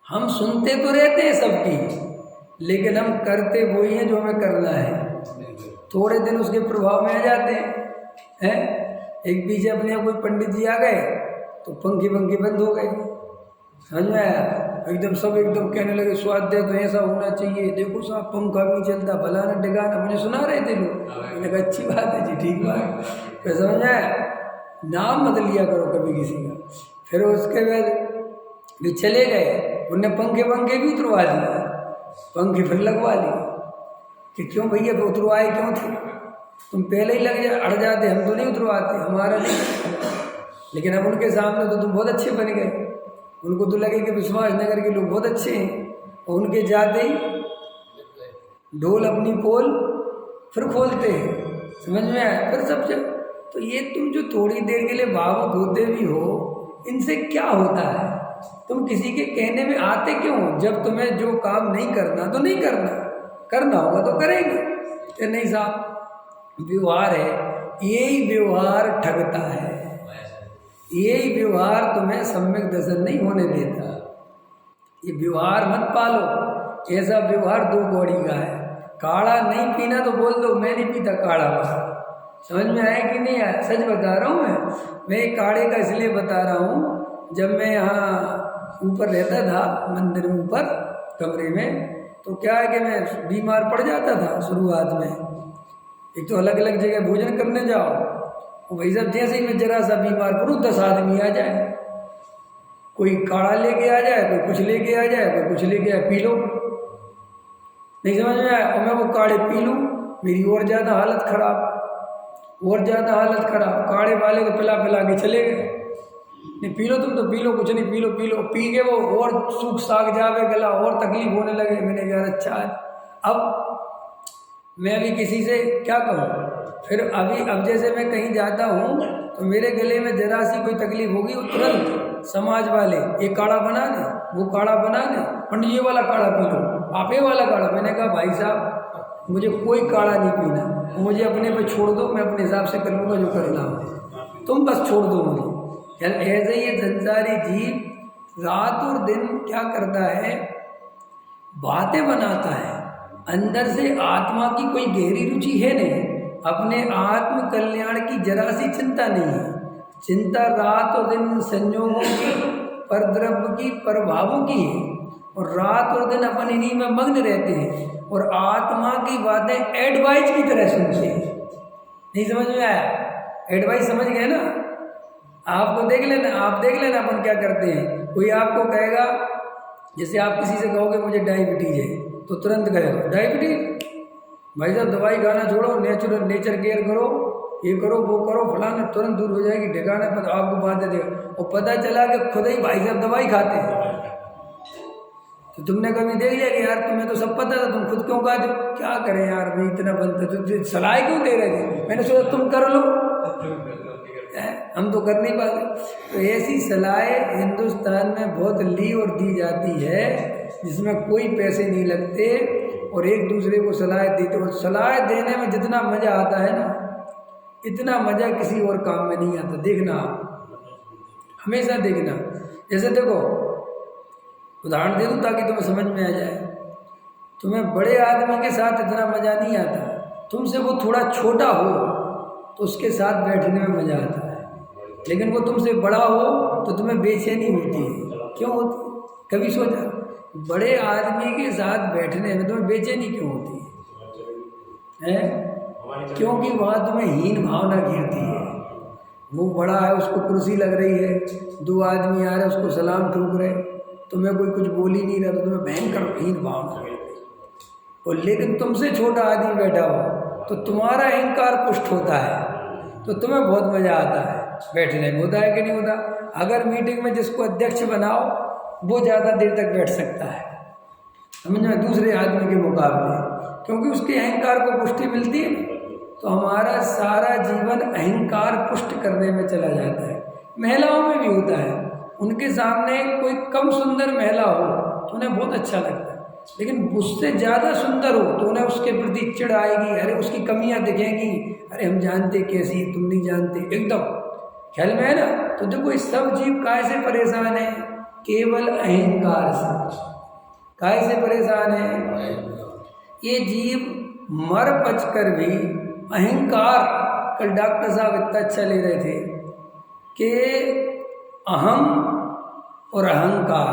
हम सुनते तो रहते हैं सबकी, लेकिन हम करते वही हैं जो हमें करना है। थोड़े दिन उसके प्रभाव में आ जाते हैं। एक बीच अपने यहाँ कोई पंडित जी आ गए तो पंखे बंद हो गए। समझ में आया? एकदम सब एकदम कहने लगे स्वाद दे तो ऐसा होना चाहिए, देखो साहब पंखा भी चलता, फलाना ढिकाना। मुझे सुना रहे थे लोग। मैंने कहा अच्छी बात है जी, ठीक बात। फिर समझ आया? नाम मत लिया करो कभी किसी का। फिर उसके बाद भी चले गए, उनने पंखे भी उतरवा दिया, पंखे फिर लगवा लिए कि क्यों भैया उतरवाए क्यों थे? तुम पहले ही अड़ जाते, हम तो नहीं उतरवाते, हमारा नहीं। लेकिन अब उनके सामने तो तुम बहुत अच्छे बन गए। उनको तो लगे कि विश्वास नगर के लोग बहुत अच्छे हैं, और उनके जाते ही ढोल अपनी पोल फिर खोलते हैं। समझ में आया? फिर सब जब तो ये तुम जो थोड़ी देर के लिए भावुक होते भी हो, इनसे क्या होता है? तुम किसी के कहने में आते क्यों हो? जब तुम्हें जो काम नहीं करना तो नहीं करना, करना होगा तो करेंगे। कि नहीं साहब, व्यवहार है, यही व्यवहार ठगता है, यही व्यवहार तुम्हें सम्यक दर्शन नहीं होने देता। ये व्यवहार मत पालो। ऐसा व्यवहार दो कौड़ी का है। काढ़ा नहीं पीना तो बोल दो मैं नहीं पीता काढ़ा। समझ में आया कि नहीं आया? सच बता रहा हूँ मैं काढ़े का इसलिए बता रहा हूँ, जब मैं यहाँ ऊपर रहता था मंदिर में ऊपर कमरे में, तो क्या है कि मैं बीमार पड़ जाता था शुरुआत में। एक तो अलग अलग जगह भोजन करने जाओ, भाई साहब जैसे ही मैं जरा सा बीमार पड़ूँ 10 आदमी आ जाए, कोई काढ़ा लेके आ जाए, कोई कुछ लेके आ जाए, कोई कुछ लेके आए, पी लो। नहीं समझ में आया? और मैं वो काढ़े पी लूँ, मेरी और ज़्यादा हालत खराब, और ज़्यादा हालत खराब। काढ़े वाले तो पिला के चले गए, नहीं पी लो तुम तो पी लो, कुछ नहीं पी लो। पी के वो और सूख साग जावे गला, और तकलीफ होने लगे। मैंने कहा अच्छा अब मैं अभी किसी से क्या कहूँ? फिर अब जैसे मैं कहीं जाता हूँ तो मेरे गले में जरा सी कोई तकलीफ होगी, वो तुरंत समाज वाले ये काढ़ा बना दे, वो काढ़ा बना दे, पंडित ये वाला काढ़ा पी लो, आप ये वाला काढ़ा। मैंने कहा भाई साहब मुझे कोई काढ़ा नहीं पीना, मुझे अपने पे छोड़ दो, मैं अपने हिसाब से कर लूँगा जो करना हो, तुम बस छोड़ दो मुझे। ऐसे ही ये संसारी जीव रात और दिन क्या करता है? बातें बनाता है। अंदर से आत्मा की कोई गहरी रुचि है नहीं, अपने आत्म कल्याण की जरा सी चिंता नहीं है। चिंता रात और दिन संयोगों की, परद्रव्य की, प्रभावों की है, और रात और दिन अपन इन्हीं में मग्न रहते हैं, और आत्मा की बातें एडवाइस की तरह सुनते हैं। नहीं समझ में आया? एडवाइस समझ गए ना? आपको देख लेना, आप देख लेना अपन क्या करते हैं। कोई आपको कहेगा, जैसे आप किसी से कहोगे मुझे डायबिटीज है, तो तुरंत कहेगा डायबिटीज, भाई साहब दवाई खाना छोड़ो, नेचर केयर करो, ये करो वो करो, फलाना, तुरंत दूर हो जाएगी। ठिकाने पर आपको बात देगा, और पता चला कि खुद ही भाई साहब दवाई खाते हैं। तो तुमने कभी देख लिया कि यार तुम्हें तो सब पता था, तुम खुद क्यों खाते? क्या करें यार भाई, इतना बनता तो सलाह क्यों दे रहे थे? मैंने सोचा तुम कर लो, हम तो कर नहीं पाते। तो ऐसी सलाहें हिंदुस्तान में बहुत ली और दी जाती है, जिसमें कोई पैसे नहीं लगते, और एक दूसरे को सलाह देते। और सलाह देने में जितना मज़ा आता है ना, इतना मज़ा किसी और काम में नहीं आता। देखना आप, हमेशा देखना। जैसे देखो, उदाहरण दे दूँ ताकि तुम्हें समझ में आ जाए। तुम्हें बड़े आदमी के साथ इतना मज़ा नहीं आता, तुमसे वो थोड़ा छोटा हो तो उसके साथ बैठने में मज़ा आता है। लेकिन वो तुमसे बड़ा हो तो तुम्हें बेचैनी होती है। क्यों होती? कभी सोचा? बड़े आदमी के साथ बैठने में तुम्हें बेचैनी क्यों होती है? क्योंकि वहाँ तुम्हें हीन भावना घेरती है। वो बड़ा है, उसको कुर्सी लग रही है, 2 आदमी आ रहे उसको सलाम ठोक रहे, तुम्हें कोई कुछ बोल ही नहीं रहा, तो तुम्हें भयंकर हीन भावना घेरती है। और लेकिन तुमसे छोटा आदमी बैठा हो तो तुम्हारा अहंकार पुष्ट होता है, तो तुम्हें बहुत मज़ा आता है बैठने में। होता है कि नहीं होता? अगर मीटिंग में जिसको अध्यक्ष बनाओ वो ज़्यादा देर तक बैठ सकता है, समझ में, दूसरे आदमी के मुकाबले, क्योंकि उसके अहंकार को पुष्टि मिलती है। तो हमारा सारा जीवन अहंकार पुष्ट करने में चला जाता है। महिलाओं में भी होता है, उनके सामने कोई कम सुंदर महिला हो तो उन्हें बहुत अच्छा लगता है, लेकिन उससे ज़्यादा सुंदर हो तो उन्हें उसके प्रति चिढ़ आएगी, अरे उसकी कमियां दिखेंगी, अरे हम जानते कैसी, तुम नहीं जानते, एकदम ख्याल में है ना। तो देखो इस सब जीव काय से परेशान है, केवल अहंकार से। काय से परेशान है ये जीव, मर पच कर भी अहंकार। कल डॉक्टर साहब इतना अच्छा ले रहे थे कि अहम और अहंकार,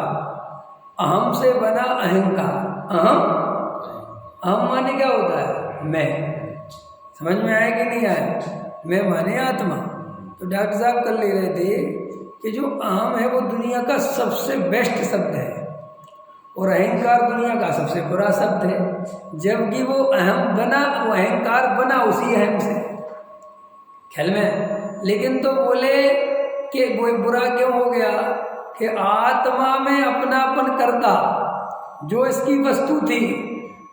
अहम से बना अहंकार। अहम माने क्या होता है, मैं। समझ में आया कि नहीं आया, मैं माने आत्मा। तो डॉक्टर साहब कल ले रहे थे कि जो अहम है वो दुनिया का सबसे बेस्ट शब्द है और अहंकार दुनिया का सबसे बुरा शब्द है। जबकि वो अहम बना, वो अहंकार बना उसी अहम से, ख्याल में। लेकिन तो बोले कि वो बुरा क्यों हो गया कि आत्मा में अपनापन करता जो इसकी वस्तु थी,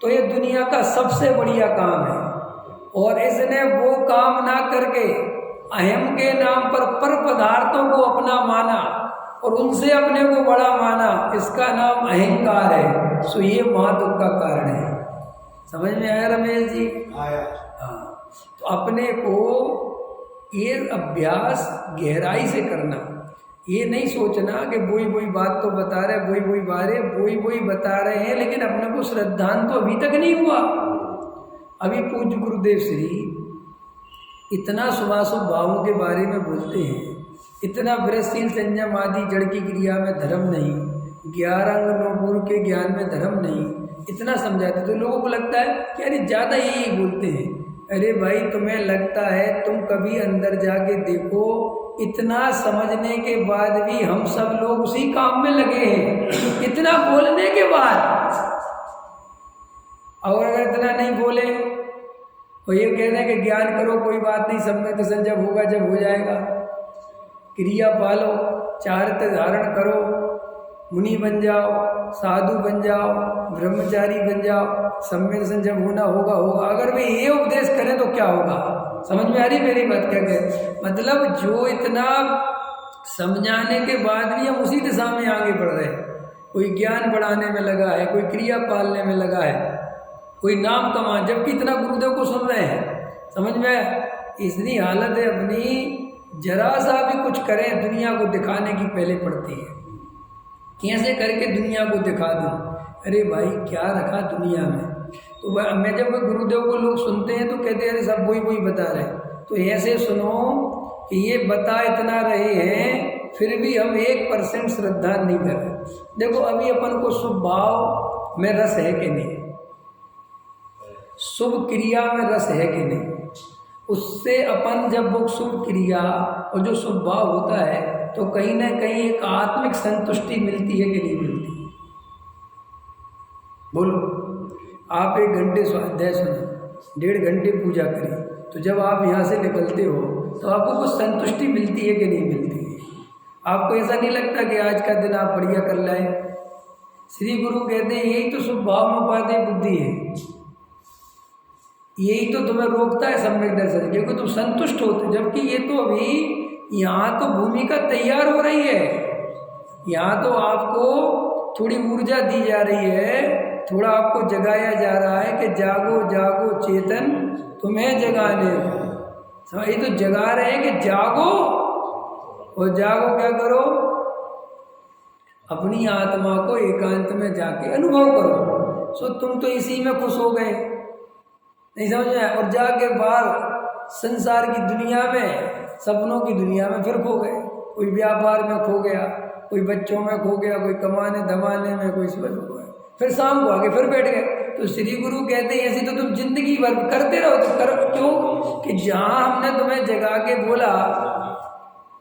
तो ये दुनिया का सबसे बढ़िया काम है। और इसने वो काम ना करके अहम के नाम पर पदार्थों को अपना माना और उनसे अपने को बड़ा माना, इसका नाम अहंकार है। सो ये महादुख का कारण है। समझ में आया रमेश जी? आया। हाँ, तो अपने को ये अभ्यास गहराई से करना, ये नहीं सोचना कि वही बात तो बता रहे, वही बता रहे हैं, लेकिन अपने को श्रद्धांत तो अभी तक नहीं हुआ। अभी पूज्य गुरुदेव श्री इतना शुभाशुभ भावों के बारे में बोलते हैं, इतना विरसशील संयम आदि जड़ की क्रिया में धर्म नहीं, 11 अंग 9 पूर्व के ज्ञान में धर्म नहीं, इतना समझाते तो लोगों को लगता है कि अरे ज़्यादा यही बोलते हैं। अरे भाई, तुम्हें लगता है, तुम कभी अंदर जाके देखो, इतना समझने के बाद भी हम सब लोग उसी काम में लगे हैं, इतना बोलने के बाद। और अगर इतना नहीं बोले तो ये कहते हैं कि ज्ञान करो, कोई बात नहीं, सब में दर्शन जब होगा, जब हो जाएगा, क्रिया पालो, चारित्र धारण करो, मुनि बन जाओ, साधु बन जाओ, ब्रह्मचारी बन जाओ, सम्य दर्शन जब होना होगा। अगर वे ये उपदेश करें तो क्या होगा? समझ में आ रही मेरी बात? क्या कह मतलब, जो इतना समझाने के बाद भी हम उसी दिशा में आगे बढ़ रहे हैं। कोई ज्ञान बढ़ाने में लगा है, कोई क्रिया पालने में लगा है, कोई नाम कमा, जबकि इतना गुरुदेव को सुन रहे हैं। समझ में इतनी हालत है अपनी, जरा सा भी कुछ करें दुनिया को दिखाने की पहले पड़ती है, कैसे करके दुनिया को दिखा दूं। अरे भाई, क्या रखा दुनिया में? तो मैं जब गुरुदेव को लोग सुनते हैं तो कहते हैं अरे सब वही बता रहे हैं। तो ऐसे सुनो कि ये बता इतना रहे हैं, फिर भी हम 1% श्रद्धा नहीं कर रहे। देखो अभी अपन को शुभ भाव में रस है कि नहीं, शुभ क्रिया में रस है कि नहीं, उससे अपन जब वो शुभ क्रिया और जो शुभ भाव होता है तो कहीं ना कहीं एक आत्मिक संतुष्टि मिलती है कि नहीं मिलती? बोलो। आप 1 घंटे स्वाध्याय सुने, 1.5 घंटे पूजा करें, तो जब आप यहाँ से निकलते हो तो आपको कुछ संतुष्टि मिलती है कि नहीं मिलती है? आपको ऐसा नहीं लगता कि आज का दिन आप बढ़िया कर लाए? श्री गुरु कहते हैं यही तो शुभ भाव में उपादेय बुद्धि है, यही तो तुम्हें रोकता है सम्यक दर्शन, क्योंकि तुम संतुष्ट होते। जबकि ये तो अभी यहाँ तो भूमिका तैयार हो रही है, यहाँ तो आपको थोड़ी ऊर्जा दी जा रही है, थोड़ा आपको जगाया जा रहा है कि जागो जागो चेतन तुम्हें जगाने। ये तो जगा रहे हैं कि जागो, और जागो क्या करो? अपनी आत्मा को एकांत में जाके अनुभव करो। सो तुम तो इसी में खुश हो गए, नहीं समझ में? और जाके बाहर संसार की दुनिया में, सपनों की दुनिया में फिर खो गए। कोई व्यापार में खो गया, कोई बच्चों में खो गया, कोई कमाने धमाने में, कोई इसमें खो गया, फिर शाम को आके फिर बैठ गए। तो श्री गुरु कहते हैं ऐसी तो तुम जिंदगी भर करते रहो। तो करो क्यों? कि जहाँ हमने तुम्हें जगा के बोला,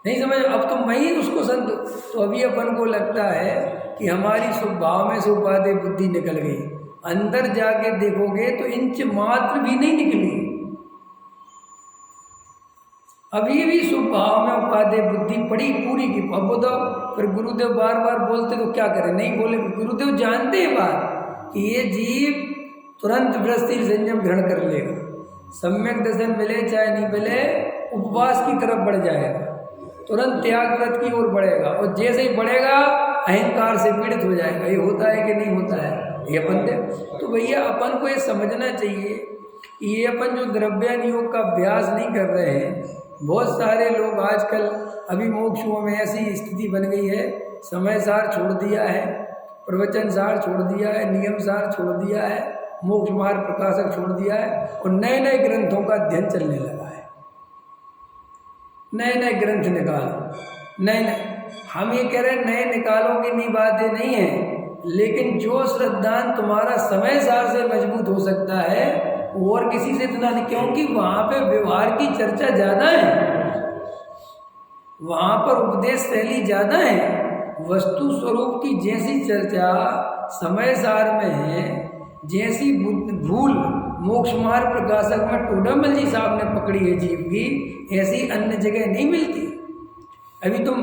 नहीं समझ, अब तो मैं ही उसको तो अभी अपन को लगता है कि हमारी स्वभाव में से उपादेय बुद्धि निकल गई। अंदर जाके देखोगे तो इंच मात्र भी नहीं निकली, अभी भी स्वभाव में उपादेय बुद्धि पड़ी पूरी की। अब बताओ, फिर गुरुदेव बार बार बोलते तो क्या करें? नहीं बोले। गुरुदेव जानते हैं बात कि ये जीव तुरंत वृत्ति संयम ग्रहण कर लेगा, सम्यक दर्शन मिले चाहे नहीं मिले, उपवास की तरफ बढ़ जाएगा, तुरंत त्याग व्रत की ओर बढ़ेगा। और जैसे ही बढ़ेगा अहंकार से पीड़ित हो जाएगा। ये होता है कि नहीं होता है? ये अपन दे तो भैया अपन को ये समझना चाहिए, ये अपन जो द्रव्यान योग का अभ्यास नहीं कर रहे हैं, बहुत सारे लोग आजकल अभी मोक्षों में ऐसी स्थिति बन गई है, समय सार छोड़ दिया है, प्रवचन सार छोड़ दिया है, नियम सार छोड़ दिया है, मोक्ष मार्ग प्रकाशक छोड़ दिया है और नए नए ग्रंथों का अध्ययन चलने लगा है। नए नए ग्रंथ निकालो, नए नए, हम ये कह रहे हैं नए निकालो की नहीं बातें नहीं है, लेकिन जो श्रद्धांत तुम्हारा समय सार से मजबूत हो सकता है वो और किसी से इतना नहीं, क्योंकि वहाँ पे व्यवहार की चर्चा ज़्यादा है, वहाँ पर उपदेश शैली ज़्यादा है। वस्तु स्वरूप की जैसी चर्चा समय सार में है, जैसी भूल मोक्ष मार्ग प्रकाशक में टोडामल जी साहब ने पकड़ी है जीव की, ऐसी अन्य जगह नहीं मिलती। अभी तुम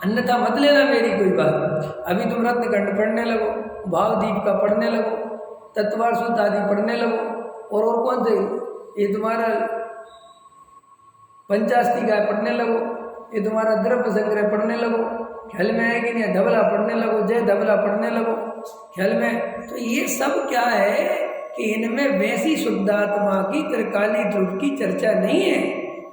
अन्यथा मत लेना मेरी कोई बात, अभी तुम रत्नखंड पढ़ने लगो, भावदीप का पढ़ने लगो, तत्वार सूत्र आदि पढ़ने लगो, और कौन से ये तुम्हारा पंचास्ती का पढ़ने लगो, ये तुम्हारा द्रव्य संग्रह पढ़ने लगो, ख्याल में है कि नहीं, धबला पढ़ने लगो, जय धबला पढ़ने लगो, ख्याल में। तो ये सब क्या है कि इनमें वैसी शुद्धात्मा की त्रिकाली ध्रुव की चर्चा नहीं है,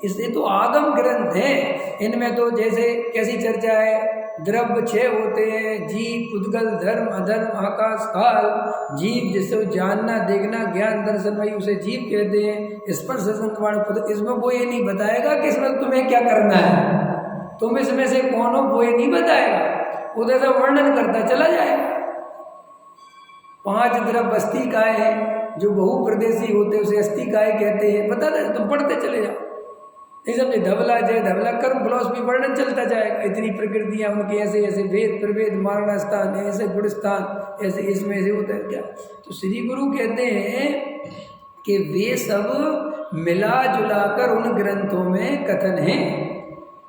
इसलिए तो आगम ग्रंथ है। इनमें तो जैसे कैसी चर्चा है, द्रव्य 6 होते हैं, जीव, पुद्गल, धर्म, अधर्म, आकाश, काल। जीव जिसे जानना, देखना, ज्ञान, दर्शन, वही उसे जीव कहते हैं। स्पर्श, संस्कार, इसमें वो ये नहीं बताएगा कि इसमें तुम्हें क्या करना है, तुम इसमें से कौन हो वो ये नहीं बताएगा, उधर से वर्णन करता चला जाएगा। 5 द्रव्य अस्थिकाय है, जो बहु प्रदेशी होते हैं उसे अस्थिकाय कहते हैं, बता दे, तुम पढ़ते चले जाओ, नहीं समझे। धबला, जय धबला, कर्म फिलॉसफी वर्णन चलता जाएगा, इतनी प्रकृतियाँ उनके ऐसे ऐसे, भेद प्रभेद, मारणा स्थान, ऐसे गुण स्थान, ऐसे इसमें ऐसे होता है क्या। तो श्री गुरु कहते हैं कि वे सब मिला जुला कर उन ग्रंथों में कथन है,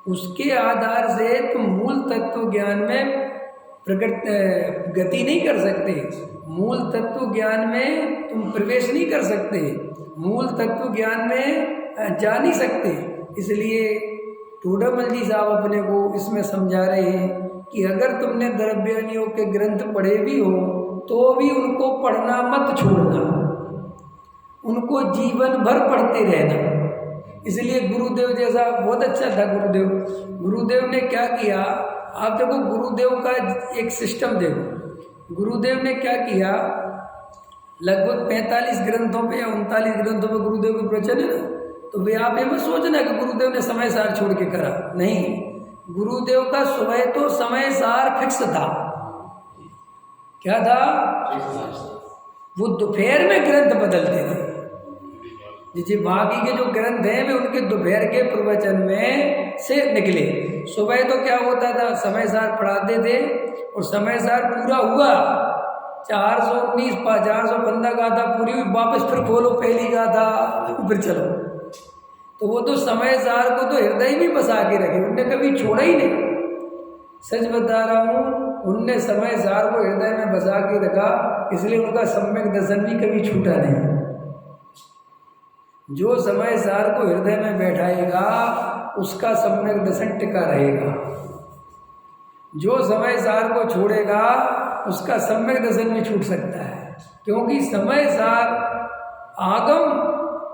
उसके आधार से तुम मूल तत्व ज्ञान में गति नहीं कर सकते, मूल तत्व ज्ञान में तुम प्रवेश नहीं कर सकते, मूल तत्व ज्ञान में जा नहीं सकते। इसलिए टोडामल जी साहब अपने को इसमें समझा रहे हैं कि अगर तुमने द्रव्यान योग के ग्रंथ पढ़े भी हो तो भी उनको पढ़ना मत छोड़ना, उनको जीवन भर पढ़ते रहना। इसलिए गुरुदेव जैसा बहुत अच्छा था गुरुदेव, गुरुदेव ने क्या किया, आप देखो गुरुदेव का एक सिस्टम देखो, गुरुदेव ने क्या किया, लगभग 45 ग्रंथों पे या 39 ग्रंथों पे गुरुदेव के प्रवचन है ना, तो वे आप ये मत सोचना कि गुरुदेव ने समय सार छोड़ के करा, नहीं, गुरुदेव का सुबह तो समय सार फिक्स था। क्या था? वो दोपहर में ग्रंथ बदलते थे, जैसे बाकी के जो ग्रंथ हैं वे उनके दोपहर के प्रवचन में से निकले। सुबह तो क्या होता था, समय सार पढ़ाते थे और समय सार पूरा हुआ, 419 415 गाथा पूरी हुई, वापस फिर खोलो पहली गाथा, फिर चलो। तो वो तो समय सार को तो हृदय में बसा के रखे, उनने कभी छोड़ा ही नहीं। सच बता रहा हूँ, उनने समय सार को हृदय में बसा के रखा, इसलिए उनका सम्यक दर्शन भी कभी छूटा नहीं। जो समय सार को हृदय में बैठाएगा उसका सम्यक दर्शन टिका रहेगा, जो समय सार को छोड़ेगा उसका सम्यक दर्शन भी छूट सकता है, क्योंकि समय सार आगम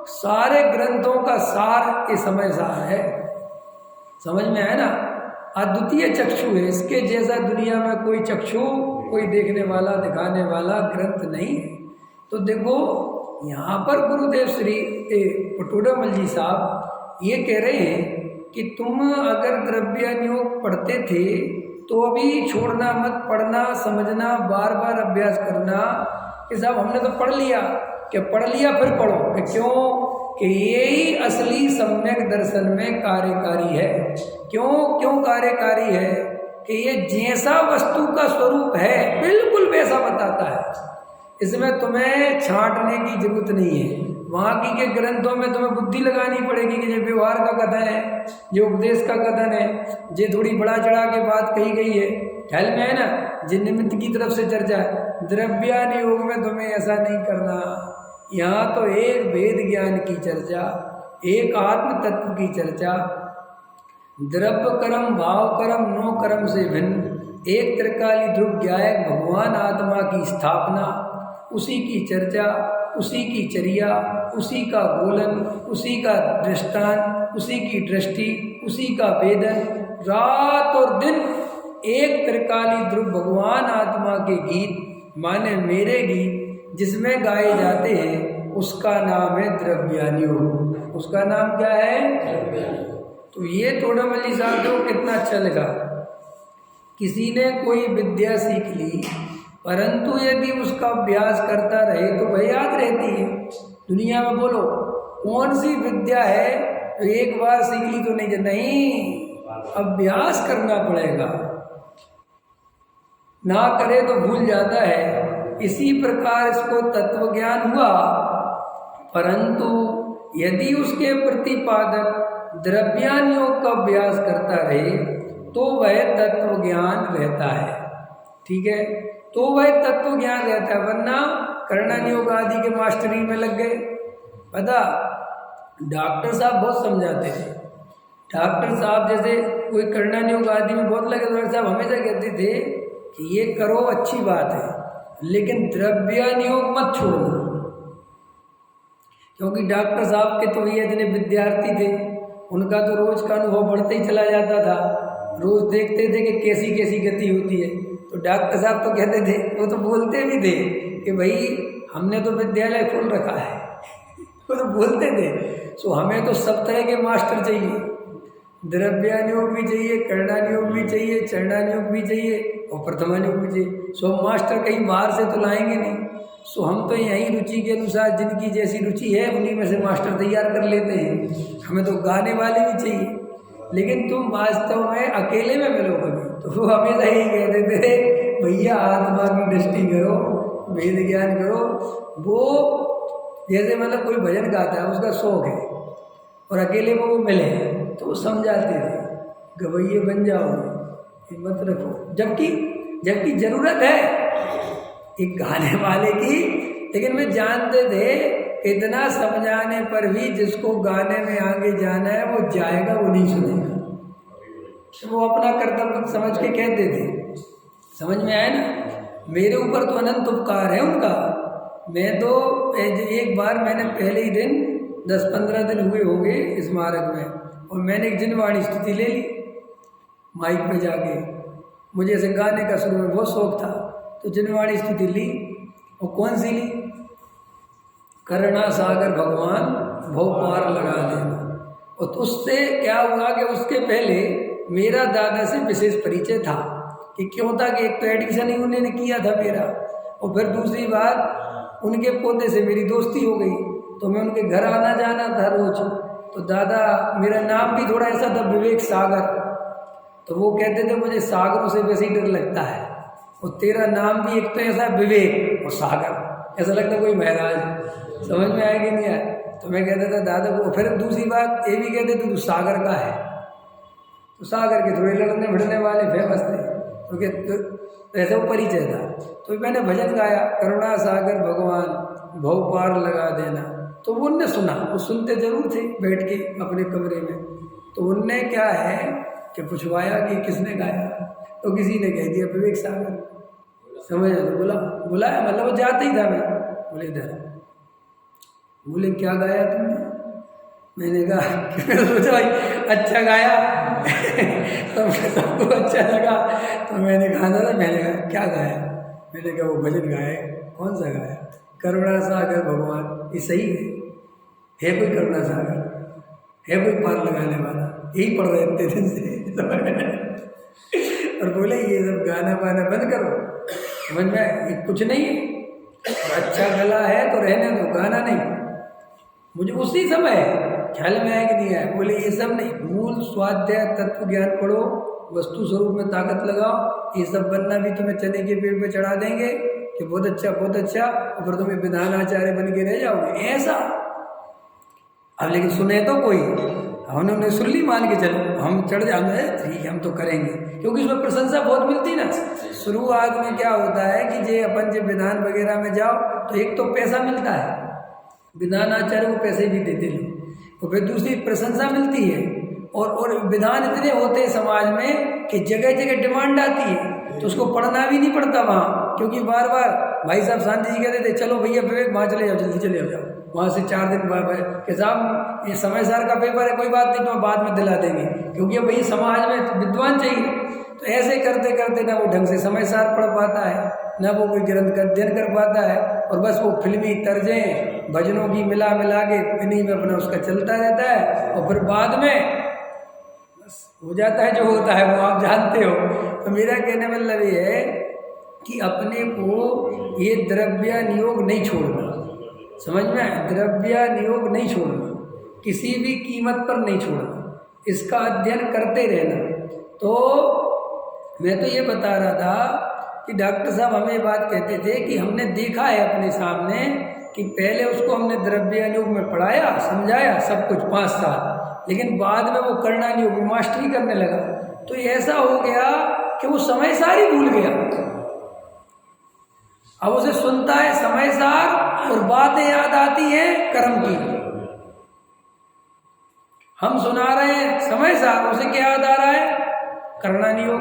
सारे ग्रंथों का सार ये समय सार है। समझ में है ना? अद्वितीय चक्षु है, इसके जैसा दुनिया में कोई चक्षु, कोई देखने वाला, दिखाने वाला ग्रंथ नहीं है। तो देखो यहाँ पर गुरुदेव श्री टोडामल जी साहब ये कह रहे हैं कि तुम अगर द्रव्यान योग पढ़ते थे तो अभी छोड़ना मत, पढ़ना, समझना, बार बार अभ्यास करना। कि साहब हमने तो पढ़ लिया, क्या पढ़ लिया फिर पढ़ो, कि क्यों, कि यही असली सम्यक दर्शन में कार्यकारी है। क्यों कार्यकारी है? कि ये जैसा वस्तु का स्वरूप है बिल्कुल वैसा बताता है, इसमें तुम्हें छांटने की जरूरत नहीं है। वहाँ की के ग्रंथों में तुम्हें बुद्धि लगानी पड़ेगी कि ये व्यवहार का कथन है, जो उपदेश का कथन है, ये थोड़ी बड़ा चढ़ा के बात कही गई है, ख्याल में है ना, जिन निमित्त की तरफ से चर्चा है। द्रव्यान योग में तुम्हें ऐसा नहीं करना, यहाँ तो एक भेद ज्ञान की चर्चा, एक आत्म तत्व की चर्चा, द्रव्य कर्म भाव कर्म नो कर्म से भिन्न, एक त्रिकाली ध्रुव ज्ञायक भगवान आत्मा की स्थापना, उसी की चर्चा, उसी की चर्या, उसी का बोलन, उसी का दृष्टांत, उसी की दृष्टि, उसी का वेदन, रात और दिन एक त्रिकाली ध्रुव भगवान आत्मा के गीत माने मेरे गीत जिसमें गाए जाते हैं, उसका नाम है द्रव्यानुयोग। उसका नाम क्या है? तो ये तोड़ामल्ली साहब को कितना अच्छा लगा। किसी ने कोई विद्या सीख ली, परंतु यदि उसका अभ्यास करता रहे तो वह याद रहती है। दुनिया में बोलो कौन सी विद्या है तो एक बार सीख ली तो नहीं, अभ्यास करना पड़ेगा, ना करे तो भूल जाता है। इसी प्रकार इसको तत्व ज्ञान हुआ, परंतु यदि उसके प्रतिपादक द्रव्यानुयोग का अभ्यास करता रहे तो वह तत्व ज्ञान रहता है। ठीक है, तो वह तत्व ज्ञान रहता है, वरना कर्णानुयोग आदि के मास्टरी में लग गए। पता डॉक्टर साहब बहुत समझाते थे। डॉक्टर साहब जैसे कोई कर्णानुयोग आदि में बहुत लगे, डॉक्टर साहब हमेशा कहते थे कि ये करो अच्छी बात है, लेकिन द्रव्यानुयोग मत छोड़ना। क्योंकि डॉक्टर साहब के तो ये इतने विद्यार्थी थे, उनका तो रोज का अनुभव बढ़ते ही चला जाता था। रोज देखते थे कि कैसी कैसी गति होती है। तो डॉक्टर साहब तो कहते थे, वो तो बोलते भी थे कि भाई हमने तो विद्यालय खोल रखा है। वो तो बोलते थे। सो हमें तो सब तरह के मास्टर चाहिए, द्रव्यानुयोग भी चाहिए, कर्णानुयोग भी चाहिए, चरणानुयोग भी चाहिए और प्रथमानुयोग भी चाहिए। सो मास्टर कहीं बाहर से तो लाएंगे नहीं। सो हम तो यहीं रुचि के अनुसार जिनकी जैसी रुचि है उन्हीं में से मास्टर तैयार कर लेते हैं। हमें तो गाने वाले भी चाहिए, लेकिन तुम वास्तव में अकेले में मिलो कभी तो वो हमेशा यही कहते थे, भैया आत्मा की दृष्टि करो, वेद ज्ञान करो। वो जैसे मतलब कोई भजन गाता है, उसका शौक है और अकेले में वो मिले तो वो समझाते थे गवैये बन जाओगे, हिम्मत रखो। जबकि जरूरत है एक गाने वाले की, लेकिन वे जानते थे इतना समझाने पर भी जिसको गाने में आगे जाना है वो जाएगा, वो नहीं सुनेगा। तो वो अपना कर्तव्य समझ के कहते थे। समझ में आया ना? मेरे ऊपर तो अनंत उपकार है उनका। मैं तो एक बार मैंने पहले ही दिन 10-15 दिन हुए होंगे इस मार्ग में, और मैंने एक जिनवाणी स्तुति ले ली माइक पे जाके। मुझे ऐसे गाने का शुरू में बहुत शौक था, तो जिनवाणी स्तुति ली। और कौन सी ली? करुणा सागर भगवान भव पार लगा देना। और तो उससे क्या हुआ कि उसके पहले मेरा दादा से विशेष परिचय था। कि क्यों था कि एक तो एडमिशन ही उन्होंने किया था मेरा, और फिर दूसरी बात उनके पोते से मेरी दोस्ती हो गई, तो मैं उनके घर आना जाना था रोज। तो दादा, मेरा नाम भी थोड़ा ऐसा था विवेक सागर, तो वो कहते थे मुझे सागरों से वैसे ही डर लगता है, और तेरा नाम भी एक तो ऐसा विवेक और सागर, ऐसा लगता कोई महाराज। समझ में आया कि नहीं आया? तो मैं कहता था दादा को। फिर दूसरी बात ये भी कहते थे तू सागर का है, तो सागर के थोड़े लड़ने भिड़ने वाले फेमस थे, क्योंकि तो ऐसा वो परिचय था। तो मैंने भजन गाया, करुणा सागर भगवान भव पार लगा देना। तो वो उनने सुना, वो सुनते जरूर थे बैठ के अपने कमरे में। तो उनने क्या है कि पूछवाया कि किसने गाया, तो किसी ने कह दिया विवेक सागर। समझ आया? बुलाया, मतलब वो जाते ही था। मैं बोले इधर। बोले क्या गाया तुमने? मैंने कहा सोचा भाई अच्छा गाया सबको अच्छा लगा। तो मैंने कहा था, मैंने कहा क्या गाया? मैंने कहा वो भजन गाया। कौन सा गाया? करुणा सागर भगवान। ये सही है कोई करुणा सागर? है कोई पार लगाने वाला? यही पढ़ रहे इतने दिन से और बोले ये सब गाना वाना बंद करो। समझ में? ये कुछ नहीं है, और अच्छा गला है तो रहने दो, गाना नहीं। मुझे उसी समय ख्याल में आया कि नहीं आया। बोले ये सब नहीं, मूल स्वाध्याय तत्व ज्ञान पढ़ो, वस्तु स्वरूप में ताकत लगाओ। ये सब बनना भी तुम्हें चने के पेड़ पे चढ़ा देंगे कि बहुत अच्छा बहुत अच्छा, और फिर तुम्हें विधान आचार्य बन के रह जाओगे ऐसा। अब लेकिन सुने तो कोई, हमने सुन ली, मान के चलो हम चढ़ जाए, ठीक है हम तो करेंगे, क्योंकि उसमें प्रशंसा बहुत मिलती ना। शुरुआत में क्या होता है कि जे अपन जब विधान वगैरह में जाओ तो एक तो पैसा मिलता है, विधान आचार्य को पैसे भी देते लोग, और फिर दूसरी प्रशंसा मिलती है, और विधान इतने होते हैं समाज में कि जगह जगह डिमांड आती है, तो उसको पढ़ना भी नहीं पड़ता वहाँ, क्योंकि बार बार भाई साहब शांति जी कहते थे चलो भैया विवेक वहाँ चले जाओ, जल्दी चले जाओ, वहाँ से 4 दिन बाद कि साहब ये समय सार का पेपर है, कोई बात नहीं, तो बाद में दिला देंगे, क्योंकि अब भैया समाज में विद्वान चाहिए। तो ऐसे करते करते ना वो ढंग से समय सार पढ़ पाता है, ना वो कोई ग्रंथ का अध्ययन कर पाता है, और बस वो फिल्मी तर्जें भजनों की मिला के इन्हीं में अपना उसका चलता रहता है, और फिर बाद में बस हो जाता है जो होता है वो आप जानते हो। तो मेरा कहने का मतलब ये है कि अपने को ये द्रव्यानुयोग नहीं छोड़ना, समझ में आया? द्रव्यानुयोग नहीं छोड़ना, किसी भी कीमत पर नहीं छोड़ना, इसका अध्ययन करते रहना। तो मैं तो ये बता रहा था कि डॉक्टर साहब हमें ये बात कहते थे कि हमने देखा है अपने सामने कि पहले उसको हमने द्रव्यानुयोग में पढ़ाया, समझाया सब कुछ 5 साल, लेकिन बाद में वो कर्णानुयोग में मास्टरी करने लगा, तो ऐसा हो गया कि वो समय सार ही भूल गया। अब उसे सुनता है समय सार और बातें याद आती हैं कर्म की। हम सुना रहे हैं समय सार, उसे क्या याद आ रहा है? कर्णानुयोग,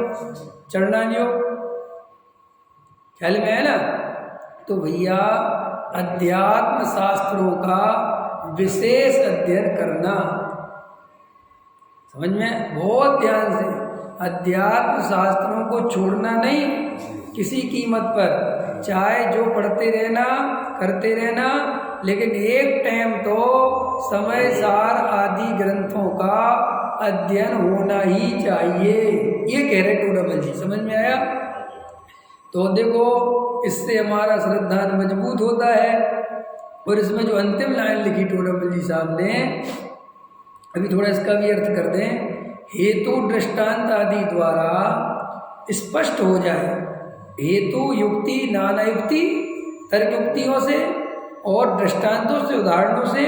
चरणानुयोग, ख्याल में है ना? तो भैया अध्यात्म शास्त्रों का विशेष अध्ययन करना, समझ में, बहुत ध्यान से, अध्यात्म शास्त्रों को छोड़ना नहीं किसी कीमत पर, चाहे जो पढ़ते रहना करते रहना, लेकिन एक टाइम तो समय सार आदि ग्रंथों का अध्ययन होना ही चाहिए। ये कह रहे टोडामल जी, समझ में आया? तो देखो इससे हमारा श्रद्धा मजबूत होता है। और इसमें जो अंतिम लाइन लिखी टोडामल जी साहब ने, अभी थोड़ा इसका भी अर्थ कर दें। हेतु दृष्टांत आदि द्वारा स्पष्ट हो जाए, हेतु युक्ति नाना युक्ति तर्क युक्तियों से और दृष्टांतों से उदाहरणों से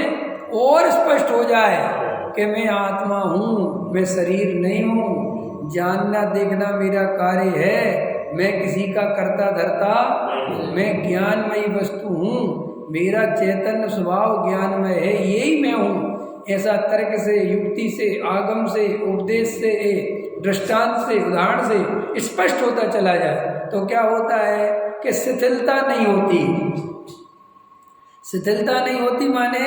और स्पष्ट हो जाए कि मैं आत्मा हूँ, मैं शरीर नहीं हूँ, जानना देखना मेरा कार्य है, मैं किसी का कर्ता धर्ता, मैं ज्ञानमयी वस्तु हूँ, मेरा चैतन्य स्वभाव ज्ञानमय है, यही मैं हूँ। ऐसा तर्क से, युक्ति से, आगम से, उपदेश से, दृष्टांत से, उदाहरण से स्पष्ट होता चला जाए तो क्या होता है कि शिथिलता नहीं होती। शिथिलता नहीं होती माने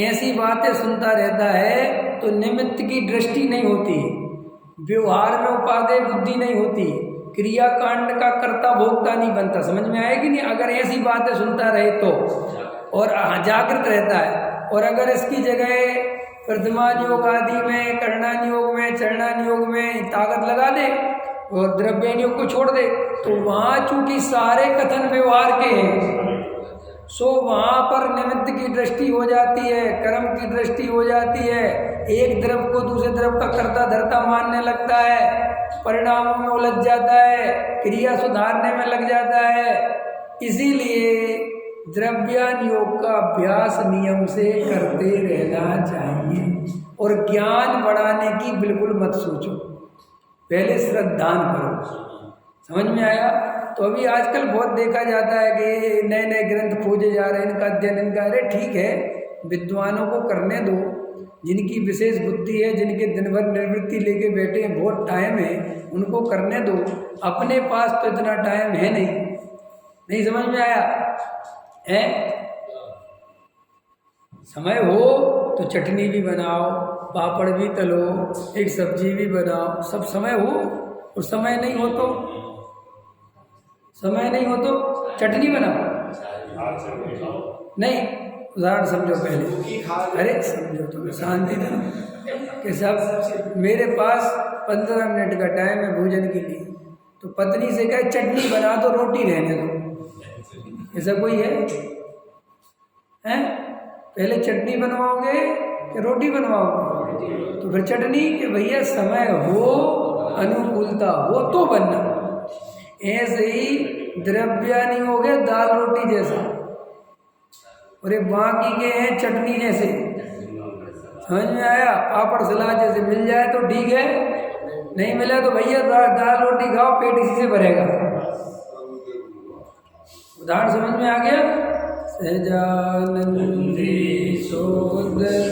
ऐसी बातें सुनता रहता है तो निमित्त की दृष्टि नहीं होती, व्यवहार में उपादेय बुद्धि नहीं होती, क्रियाकांड का कर्ता भोक्ता नहीं बनता। समझ में आएगी नहीं? अगर ऐसी बातें सुनता रहे तो, और जागृत रहता है। और अगर इसकी जगह प्रथमान योग आदि में, कर्णानुयोग में, चरणानुयोग में ताकत लगा दे और द्रव्यानुयोग को छोड़ दे, तो वहाँ चूंकि सारे कथन व्यवहार के हैं, सो वहाँ पर निमित्त की दृष्टि हो जाती है, कर्म की दृष्टि हो जाती है, एक द्रव को दूसरे द्रव का कर्ता धर्ता मानने लगता है, परिणामों में उलझ जाता है, क्रिया सुधारने में लग जाता है। इसीलिए द्रव्यानुयोग का अभ्यास नियम से करते रहना चाहिए। और ज्ञान बढ़ाने की बिल्कुल मत सोचो, पहले श्रद्धान करो। समझ में आया? तो अभी आजकल बहुत देखा जाता है कि नए नए ग्रंथ खोजे जा रहे हैं, इनका अध्ययन, इनका, अरे ठीक है, विद्वानों को करने दो, जिनकी विशेष बुद्धि है, जिनके दिन भर निवृत्ति लेके बैठे हैं, बहुत टाइम है, उनको करने दो। अपने पास तो इतना टाइम है नहीं समझ में आया है? समय हो तो चटनी भी बनाओ, पापड़ भी तलो, एक सब्जी भी बनाओ, सब समय हो। और समय नहीं हो तो चटनी बनाओ, नहीं, उदाहरण समझो पहले, अरे समझो तो शांति दो कि सब मेरे पास 15 मिनट का टाइम है भोजन के लिए, तो पत्नी से कहे चटनी बना दो, रोटी रहने दो, ऐसा कोई है? पहले चटनी बनवाओगे कि रोटी बनवाओगे? तो फिर चटनी कि भैया समय हो, अनुकूलता हो तो बनना। ऐसे ही द्रव्यानुयोग है दाल रोटी जैसा, और ये बाकी के हैं चटनी जैसे। समझ में आया? पापड़ सलाद जैसे मिल जाए तो ठीक है, नहीं मिला तो भैया दाल रोटी खाओ, पेट इसी से भरेगा। उदाहरण समझ में आ गया? सहजानंदी सोदर